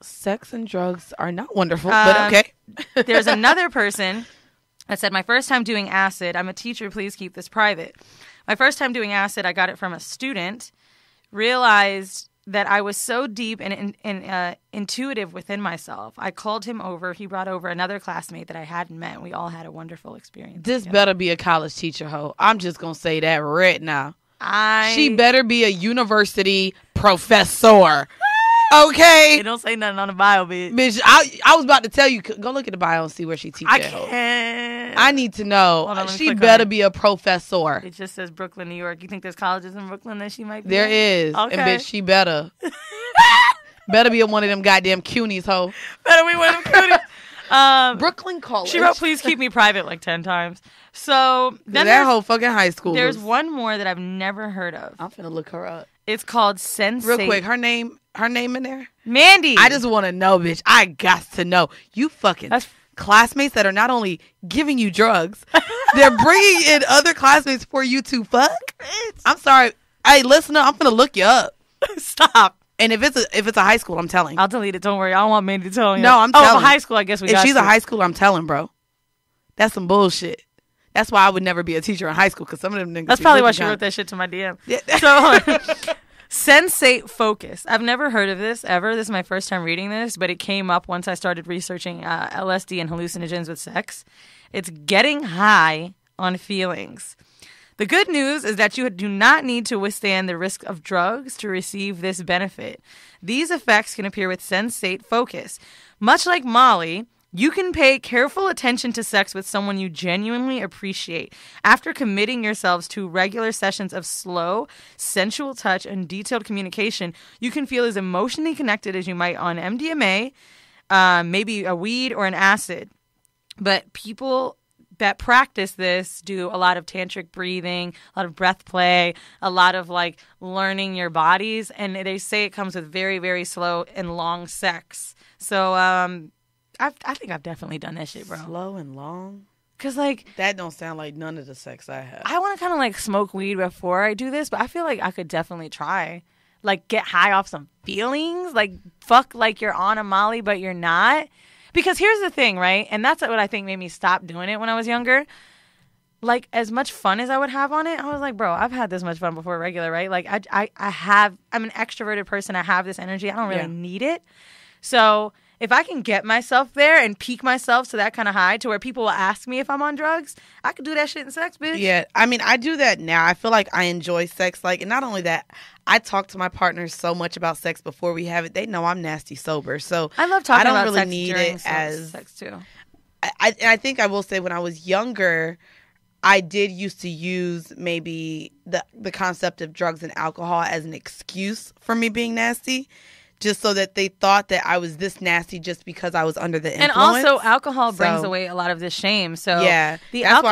Sex and drugs are not wonderful, but okay. There's another person that said, my first time doing acid, I'm a teacher, please keep this private. My first time doing acid, I got it from a student, realized that I was so deep and intuitive within myself. I called him over. He brought over another classmate that I hadn't met. We all had a wonderful experience. This better be a college teacher, ho. I'm just going to say that right now. She better be a university professor. Okay. They don't say nothing on the bio, bitch. Bitch, I was about to tell you, go look at the bio and see where she teaches. I can't. I need to know. She better be a professor. It just says Brooklyn, New York. You think there's colleges in Brooklyn that she might be There in? is. Okay. And bitch, she better. Better be one of them goddamn CUNYs, ho. Better be one of them CUNYs. Brooklyn College. She wrote, please keep me private like 10 times. So then that whole fucking high school. There's one more that I've never heard of. I'm finna look her up. It's called Sensate. Real quick, her name in there? Mandy. I just want to know, bitch. I got to know. You fucking classmates that are not only giving you drugs, they're bringing in other classmates for you to fuck. I'm sorry. Hey, listener, I'm gonna look you up. Stop. And if it's a high school, I'm telling. I'll delete it. Don't worry. I don't want Mandy to tell you. No, I'm telling. Oh, if a high school, I guess we got If she's to. a high school, I'm telling, bro. That's some bullshit. That's why I would never be a teacher in high school, because some of them niggas. That's probably why she wrote that shit to my DM. Yeah. So, Sensate Focus. I've never heard of this ever. This is my first time reading this, but it came up once I started researching LSD and hallucinogens with sex. It's getting high on feelings. The good news is that you do not need to withstand the risk of drugs to receive this benefit. These effects can appear with Sensate Focus. Much like Molly, you can pay careful attention to sex with someone you genuinely appreciate. After committing yourselves to regular sessions of slow, sensual touch and detailed communication, you can feel as emotionally connected as you might on MDMA, maybe a weed or an acid. But people that practice this do a lot of tantric breathing, a lot of breath play, a lot of like learning your bodies. And they say it comes with very, very slow and long sex. So, I think I've definitely done that shit, bro. Slow and long? Because, like... That don't sound like none of the sex I have. I want to kind of, like, smoke weed before I do this, but I feel like I could definitely try. Like, get high off some feelings. Like, fuck like you're on a Molly, but you're not. Because here's the thing, right? And that's what I think made me stop doing it when I was younger. Like, as much fun as I would have on it, I was like, bro, I've had this much fun before regular, right? Like, I'm an extroverted person. I have this energy. I don't really need it. So... if I can get myself there and peak myself to that kind of high to where people will ask me if I'm on drugs, I could do that shit in sex, bitch. Yeah, I mean, I do that now. I feel like I enjoy sex. Like, and not only that, I talk to my partners so much about sex before we have it. They know I'm nasty sober. So I love talking about really sex need during it as sex too. I think I will say when I was younger, I did used to use maybe the concept of drugs and alcohol as an excuse for me being nasty. Just so that they thought that I was this nasty just because I was under the influence. And also, alcohol brings away a lot of this shame. So yeah, that's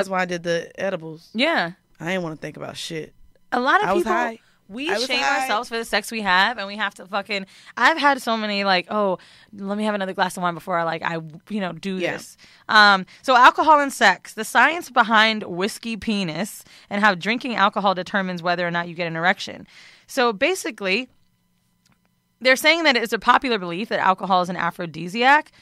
why I did the edibles. Yeah, I didn't want to think about shit. A lot of people, high. we shame ourselves for the sex we have, and we have to fucking. I've had so many like, oh, let me have another glass of wine before I do this. So alcohol and sex, the science behind whiskey penis, and how drinking alcohol determines whether or not you get an erection. So basically. They're saying that it's a popular belief that alcohol is an aphrodisiac,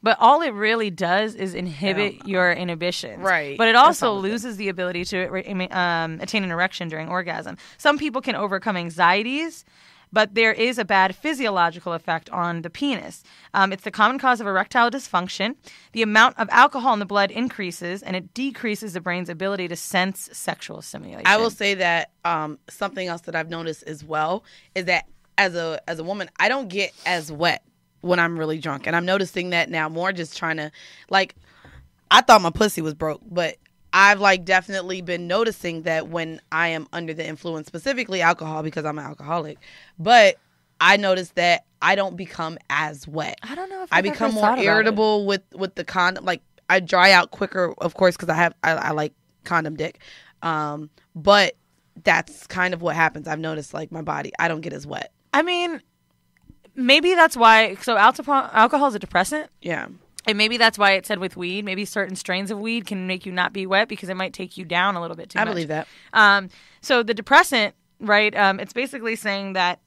but all it really does is inhibit your inhibitions. Right. But it also loses the ability to attain an erection during orgasm. Some people can overcome anxieties but there is a bad physiological effect on the penis. It's the common cause of erectile dysfunction. The amount of alcohol in the blood increases, and it decreases the brain's ability to sense sexual stimulation. I will say that something else that I've noticed as well is that as a woman, I don't get as wet when I'm really drunk. And I'm noticing that now more, just trying to, like, I thought my pussy was broke, but I've like definitely been noticing that when I am under the influence, specifically alcohol, because I'm an alcoholic, but I noticed that I don't become as wet. I don't know if I become more irritable with the condom. Like, I dry out quicker, of course, because I like condom dick. But that's kind of what happens. I've noticed, like, my body, I don't get as wet. I mean, maybe that's why. So alcohol is a depressant. Yeah. And maybe that's why it said with weed, maybe certain strains of weed can make you not be wet because it might take you down a little bit too much. I believe that. So the depressant, right, it's basically saying that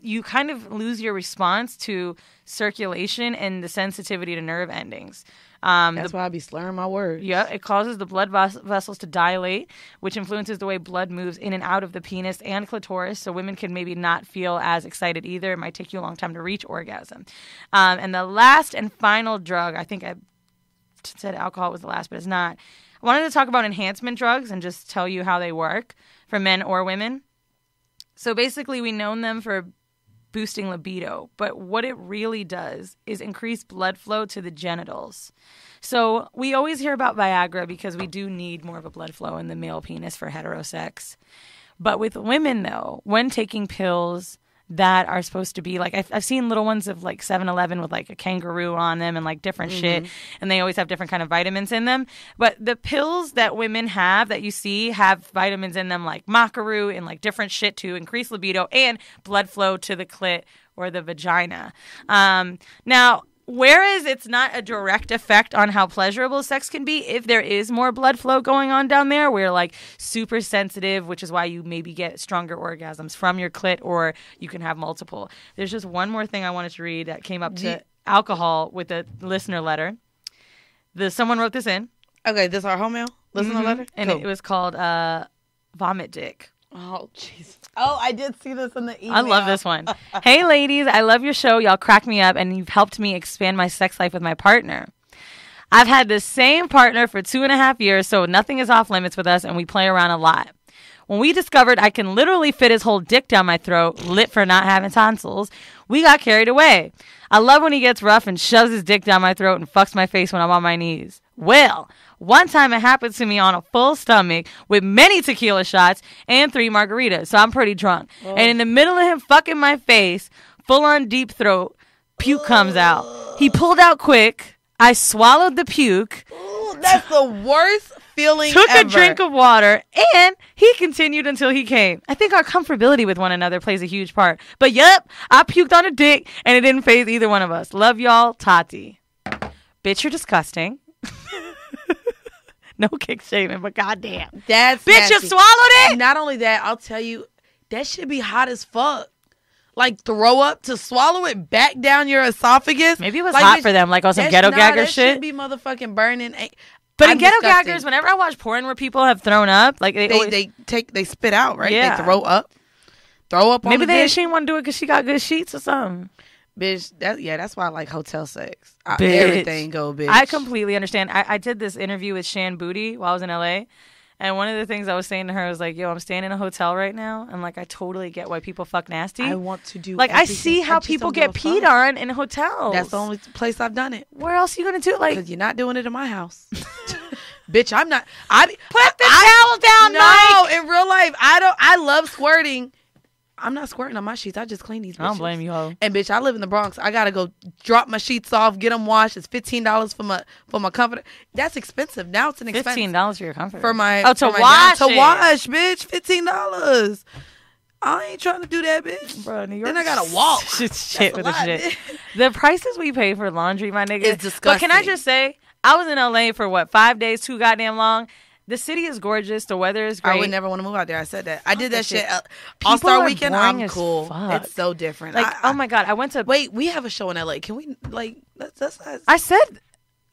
you kind of lose your response to circulation and the sensitivity to nerve endings. That's why I be slurring my words. Yeah, it causes the blood vessels to dilate, which influences the way blood moves in and out of the penis and clitoris. So women can maybe not feel as excited either. It might take you a long time to reach orgasm. And the last and final drug, I think I said alcohol was the last, but it's not. I wanted to talk about enhancement drugs and just tell you how they work for men or women. So basically, we know them for boosting libido, but what it really does is increase blood flow to the genitals. So we always hear about Viagra because we do need more of a blood flow in the male penis for heterosex. But with women, though, when taking pills that are supposed to be like, I've seen little ones of like 7-Eleven with like a kangaroo on them and like different shit, and they always have different kind of vitamins in them. But the pills that women have that you see have vitamins in them like macaroon and like different shit to increase libido and blood flow to the clit or the vagina. Now, whereas it's not a direct effect on how pleasurable sex can be, if there is more blood flow going on down there, we're like super sensitive, which is why you maybe get stronger orgasms from your clit, or you can have multiple. There's just one more thing I wanted to read that came up to alcohol with a listener letter. Someone wrote this in. Okay, this is our home mail listener letter? And it was called Vomit Dick. Oh, jeez. Oh, I did see this in the email. I love this one. Hey, ladies, I love your show. Y'all crack me up, and you've helped me expand my sex life with my partner. I've had the same partner for 2.5 years, so nothing is off limits with us, and we play around a lot. When we discovered I can literally fit his whole dick down my throat, lit for not having tonsils, we got carried away. I love when he gets rough and shoves his dick down my throat and fucks my face when I'm on my knees. Well, one time it happened to me on a full stomach with many tequila shots and 3 margaritas, so I'm pretty drunk. Oh. And in the middle of him fucking my face, full on deep throat, puke comes out. He pulled out quick. I swallowed the puke. Ooh, that's the worst feeling Took ever. A drink of water, and he continued until he came. I think our comfortability with one another plays a huge part. But yep, I puked on a dick, and it didn't faze either one of us. Love y'all, Tati. Bitch, you're disgusting. No kick shaming, but goddamn. That's bitch, nasty. you swallowed it? And not only that, I'll tell you, that should be hot as fuck. Like, throw up to swallow it back down your esophagus. Maybe it was like, hot for them, like on some ghetto gagger shit. That should be motherfucking burning. But in ghetto gaggers, whenever I watch porn where people have thrown up, like they spit out, right? Yeah. They throw up on maybe the she didn't want to do it because she got good sheets or something. Bitch, that's why I like hotel sex. Bitch. Everything go, bitch. I completely understand. I did this interview with Shan Booty while I was in LA. And one of the things I was saying to her was like, yo, I'm staying in a hotel right now. And like, I totally get why people fuck nasty. I want to do like, I see how people get peed on in hotels. That's the only place I've done it. Where else are you going to do it? Like, because you're not doing it in my house. Bitch, I'm not. Put the towel down, No, in real life, I love squirting. I'm not squirting on my sheets. I just clean these bitches. I don't blame you, ho. And bitch, I live in the Bronx. I gotta go drop my sheets off, get them washed. It's $15 for my comforter. That's expensive. Now it's an expense. $15 for your comforter. For my to wash, bitch. $15. I ain't trying to do that, bitch. Bro, New York. Then I gotta walk. shit with the shit. The prices we pay for laundry, my nigga, is disgusting. But can I just say, I was in LA for what, 5 days, too goddamn long. The city is gorgeous. The weather is great. I would never want to move out there. I said that. I did that shit. All-Star Weekend, I'm cool. It's so different. Like, oh my God. I went to... Wait, we have a show in LA. Can we, like... That's I said...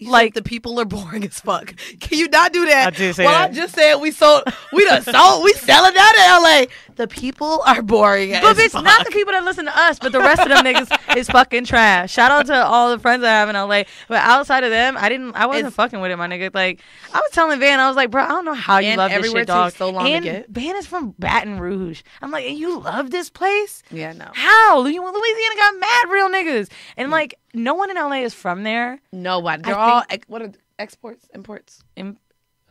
Like the people are boring as fuck. Can you not do that? I did say well, that. I just said we selling out in LA. The people are boring But as bitch, fuck. not the people that listen to us, but the rest of them niggas is fucking trash. Shout out to all the friends I have in LA. But outside of them, I wasn't fucking with it, my nigga. Like, I was telling Van, I was like, bro, I don't know how you And love this everywhere shit, dog. takes so long to and get. Van is from Baton Rouge. I'm like, and you love this place? Yeah, no. How? Louisiana got mad real niggas. And like, no one in LA is from there. Nobody. They're I all what are exports, imports,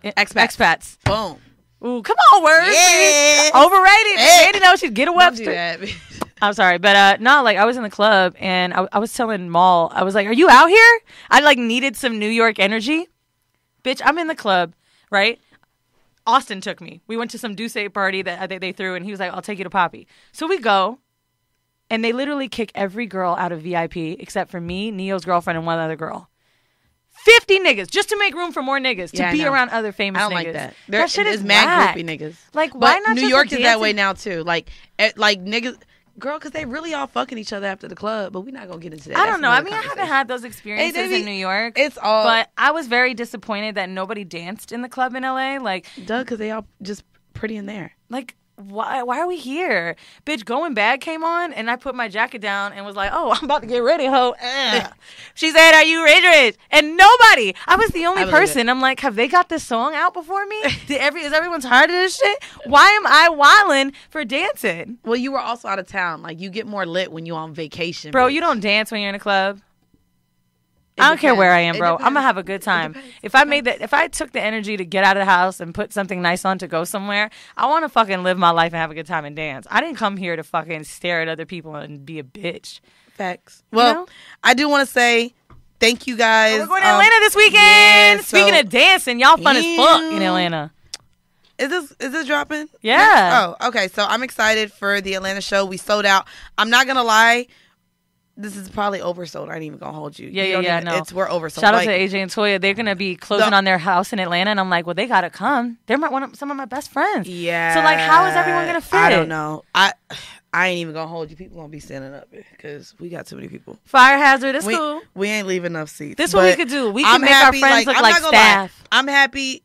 Expats. Boom. Ooh, come on, words. Yeah. Bitch. Overrated. They didn't know she'd get a Don't do Webster. that. I'm sorry, but no, like I was in the club and I was telling Maul, I was like, "Are you out here?" I like needed some New York energy. Bitch, I'm in the club, right? Austin took me. We went to some Douce party that they threw, and he was like, "I'll take you to Poppy." So we go, and they literally kick every girl out of VIP except for me, Neo's girlfriend, and one other girl. 50 niggas just to make room for more niggas Yeah, to I be know. around other famous I don't niggas. like that. That shit is mad whack. groupie niggas. Like, why But not New just York a is that way dancing- now too. Like niggas, girl, because they really all fucking each other after the club. But we're not gonna get into that. I That's don't know. I another mean, I haven't conversation. had those experiences Hey, in New York. It's all But I was very disappointed that nobody danced in the club in LA. Like, because they all just pretty in there. why are we here? Bitch, Going Bad came on, and I put my jacket down and was like, oh, I'm about to get ready, ho. She said, are you ready? And nobody. I was the only I believe person. I'm like, have they got this song out before me? Is everyone tired of this shit? Why am I wilding for dancing? Well, you were also out of town. Like you get more lit when you're on vacation, Bro, bitch. you don't dance when you're in a club. It I don't care depends. where I am, It bro. I'm depends. gonna have a good time. depends. If I took the energy to get out of the house and put something nice on to go somewhere, I want to fucking live my life and have a good time and dance. I didn't come here to fucking stare at other people and be a bitch. Facts. Well, know? I do want to say thank you guys. We're going to Atlanta this weekend. yeah, Speaking so- of dancing, y'all fun as fuck in Atlanta. Is this dropping? Yeah. Oh, okay. So I'm excited for the Atlanta show. We sold out. I'm not gonna lie. This is probably oversold. I ain't even gonna hold you. Yeah, You don't yeah, even- no. We're oversold. Shout out Like, to AJ and Toya. They're gonna be closing on their house in Atlanta, and I'm like, well, they gotta come. They're some of my best friends. Yeah. So like, how is everyone gonna fit? I don't know. I ain't even gonna hold you. People gonna be standing up because we got too many people. Fire hazard. It's we, cool. We ain't leaving enough seats. This is what we But could do. We I'm can make our happy, friends look I'm like not gonna lie. staff. I'm happy.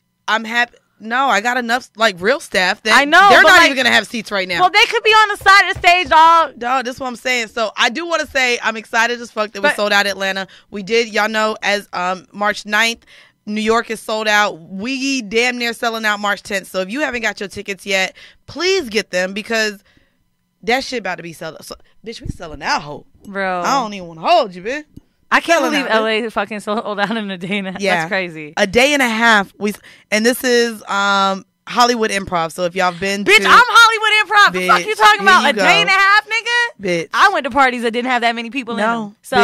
No, I got enough like real staff. That I know, they're but, not like- even gonna have seats right now. Well, they could be on the side of the stage, dog. Dog, this is what I'm saying. So I do want to say I'm excited as fuck that we But- sold out Atlanta. We did, y'all know, as March 9th, New York is sold out. We damn near selling out March 10th. So if you haven't got your tickets yet, please get them because that shit about to be sold out. So, bitch, we selling out, ho. Bro. I don't even want to hold you, bitch. I can't selling believe out, LA fucking sold out in a day and a half. Yeah. That's crazy. A day and a half. And this is Hollywood Improv. So if y'all been Bitch, to... I'm Hollywood Improv. The fuck Bitch, you talking here about? you A go. day and a half, nigga? Bitch. I went to parties that didn't have that many people in No, them. So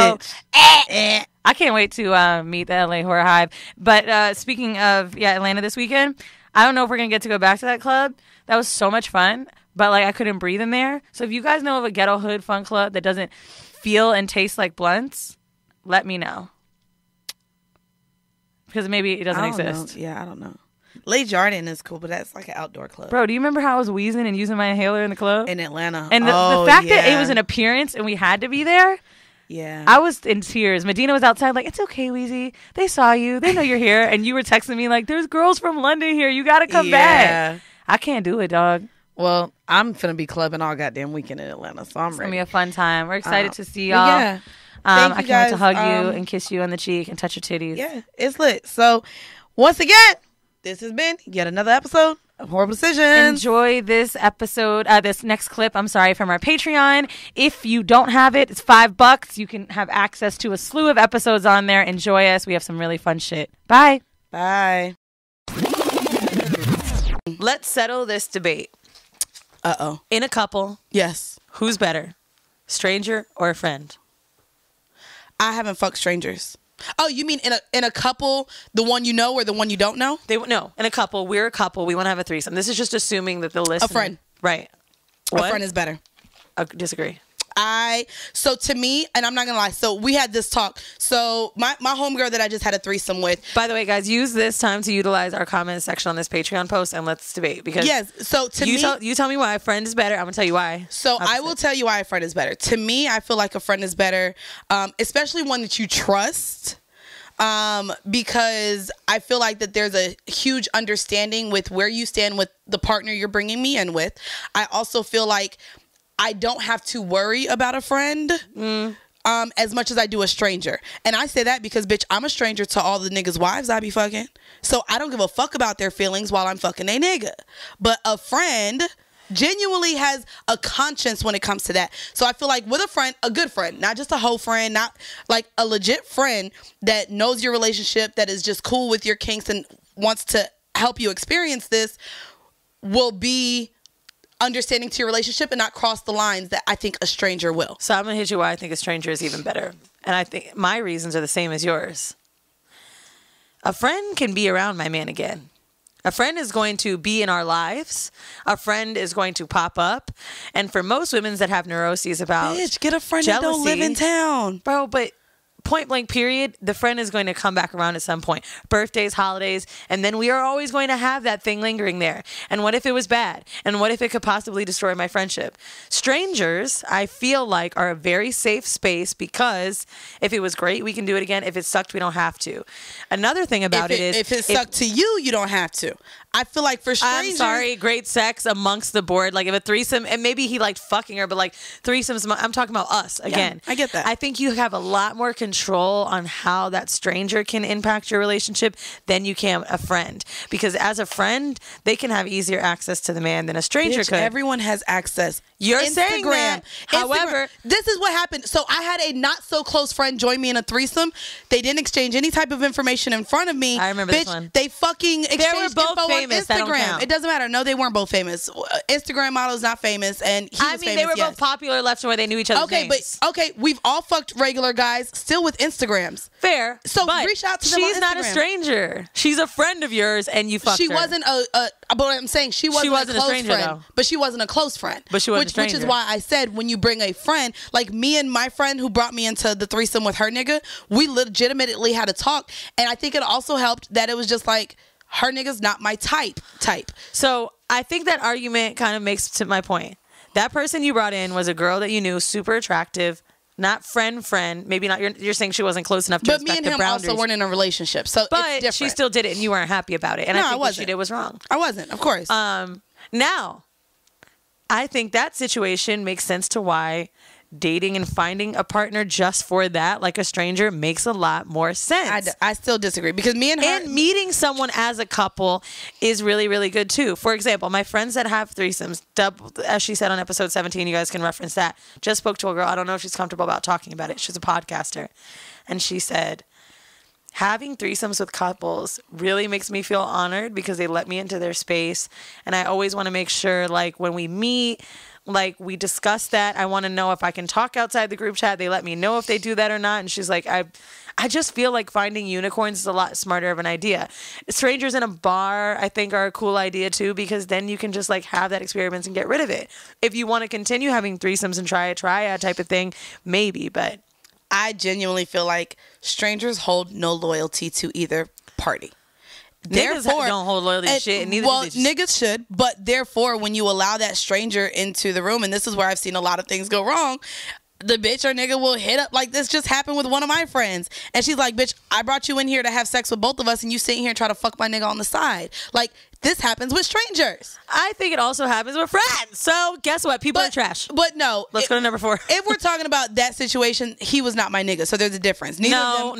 bitch. I can't wait to meet the LA Horror Hive. But speaking of Atlanta this weekend, I don't know if we're gonna get to go back to that club. That was so much fun, but like I couldn't breathe in there. So if you guys know of a ghetto hood fun club that doesn't feel and taste like blunts, let me know. Because maybe it doesn't I don't exist. know. Yeah, I don't know. Lake Jordan is cool, but that's like an outdoor club. Bro, do you remember how I was wheezing and using my inhaler in the club? In Atlanta. And the fact that it was an appearance and we had to be there, Yeah. I was in tears. Medina was outside like, it's okay, Weezy. They saw you. They know you're here. And you were texting me like, there's girls from London here. You got to come back. I can't do it, dog. Well, I'm finna be clubbing all goddamn weekend in Atlanta, so I'm It's going to ready. be a fun time. We're excited to see But y'all. yeah. Thank I you can't wait to guys. hug you and kiss you on the cheek and touch your titties. Yeah, it's lit. So, once again, this has been yet another episode of Horrible Decisions. Enjoy this episode, this next clip, from our Patreon. If you don't have it, it's $5. You can have access to a slew of episodes on there. Enjoy us. We have some really fun shit. Bye. Bye. Let's settle this debate. Uh-oh. In a couple, Yes. who's better? Stranger or a friend? I haven't fucked strangers. Oh, you mean in a couple, the one you know or the one you don't know? No, in a couple. We're a couple. We want to have a threesome. This is just assuming that the listener... A friend. Right. A friend is better. Disagree. So to me, and I'm not gonna lie, so we had this talk. So my homegirl that I just had a threesome with. By the way, guys, use this time to utilize our comment section on this Patreon post and let's debate. Because Yes. So to me, you tell me why a friend is better. I'm gonna tell you why. So I will tell you why a friend is better. To me, I feel like a friend is better, especially one that you trust. Because I feel like that there's a huge understanding with where you stand with the partner you're bringing me in with. I also feel like I don't have to worry about a friend as much as I do a stranger. And I say that because, bitch, I'm a stranger to all the niggas' wives I be fucking. So I don't give a fuck about their feelings while I'm fucking a nigga. But a friend genuinely has a conscience when it comes to that. So I feel like with a friend, a good friend, not just a hoe friend, not like a legit friend that knows your relationship, that is just cool with your kinks and wants to help you experience this, will be understanding to your relationship and not cross the lines that I think a stranger will. So I'm going to hit you why I think a stranger is even better. And I think my reasons are the same as yours. A friend can be around my man again. A friend is going to be in our lives. A friend is going to pop up. And for most women that have neuroses about bitch, get a friend jealousy, that don't live in town. Bro, but point blank period, the friend is going to come back around at some point. Birthdays, holidays, and then we are always going to have that thing lingering there. And what if it was bad? And what if it could possibly destroy my friendship? Strangers, I feel like, are a very safe space because if it was great, we can do it again. If it sucked, we don't have to. Another thing about if it sucked to you, you don't have to. I feel like for strangers, I'm sorry, great sex amongst the board. Like if a threesome, and maybe he liked fucking her, but like threesomes, I'm talking about us again. Yeah, I get that. I think you have a lot more control on how that stranger can impact your relationship than you can a friend. Because as a friend, they can have easier access to the man than a stranger bitch, could. everyone has access. You're saying that. However, this is what happened. So I had a not so close friend join me in a threesome. They didn't exchange any type of information in front of me. I remember bitch, this one. They fucking exchanged both info famous. on That don't Instagram. count. It doesn't matter. No, they weren't both famous. Instagram model is not famous, and he was famous. they were yes. both popular left and right. They knew each other's names. But we've all fucked regular guys still with Instagrams. Fair. So but reach out to them on she's not a Instagram. stranger. She's a friend of yours, and you fucked her. She wasn't but I'm saying she wasn't a close stranger, friend. though. But she wasn't a close friend. But she wasn't a stranger. Which is why I said when you bring a friend, like me and my friend who brought me into the threesome with her nigga, we legitimately had a talk. And I think it also helped that it was just like, her nigga's not my type. So I think that argument kind of makes to my point. That person you brought in was a girl that you knew, super attractive, not friend. Maybe not. You're saying she wasn't close enough to respect the boundaries. But me and him also weren't in a relationship, so but it's different. She still did it, and you weren't happy about it. And no, I think wasn't. What she did was wrong. I wasn't, of course. Now, I think that situation makes sense to why dating and finding a partner just for that, like a stranger, makes a lot more sense. I still disagree because me and her... And meeting someone as a couple is really, really good too. For example, my friends that have threesomes, as she said on episode 17, you guys can reference that, just spoke to a girl. I don't know if she's comfortable about talking about it. She's a podcaster. And she said, having threesomes with couples really makes me feel honored because they let me into their space. And I always want to make sure, like, when we meet... like we discuss that. I want to know if I can talk outside the group chat. They let me know if they do that or not. And she's like, I just feel like finding unicorns is a lot smarter of an idea. Strangers in a bar, I think, are a cool idea too, because then you can just like have that experience and get rid of it. If you want to continue having threesomes and try a triad type of thing, maybe, but I genuinely feel like strangers hold no loyalty to either party. Niggas don't hold loyalty to shit. Neither well, do bitches. niggas should, but therefore, when you allow that stranger into the room, and this is where I've seen a lot of things go wrong, the bitch or nigga will hit up, like this just happened with one of my friends, and she's like, bitch, I brought you in here to have sex with both of us, and you sitting here and try to fuck my nigga on the side. Like, this happens with strangers. I think it also happens with friends. So guess what? People are trash. But no. Let's go to number 4. If we're talking about that situation, he was not my nigga, so there's a difference. No.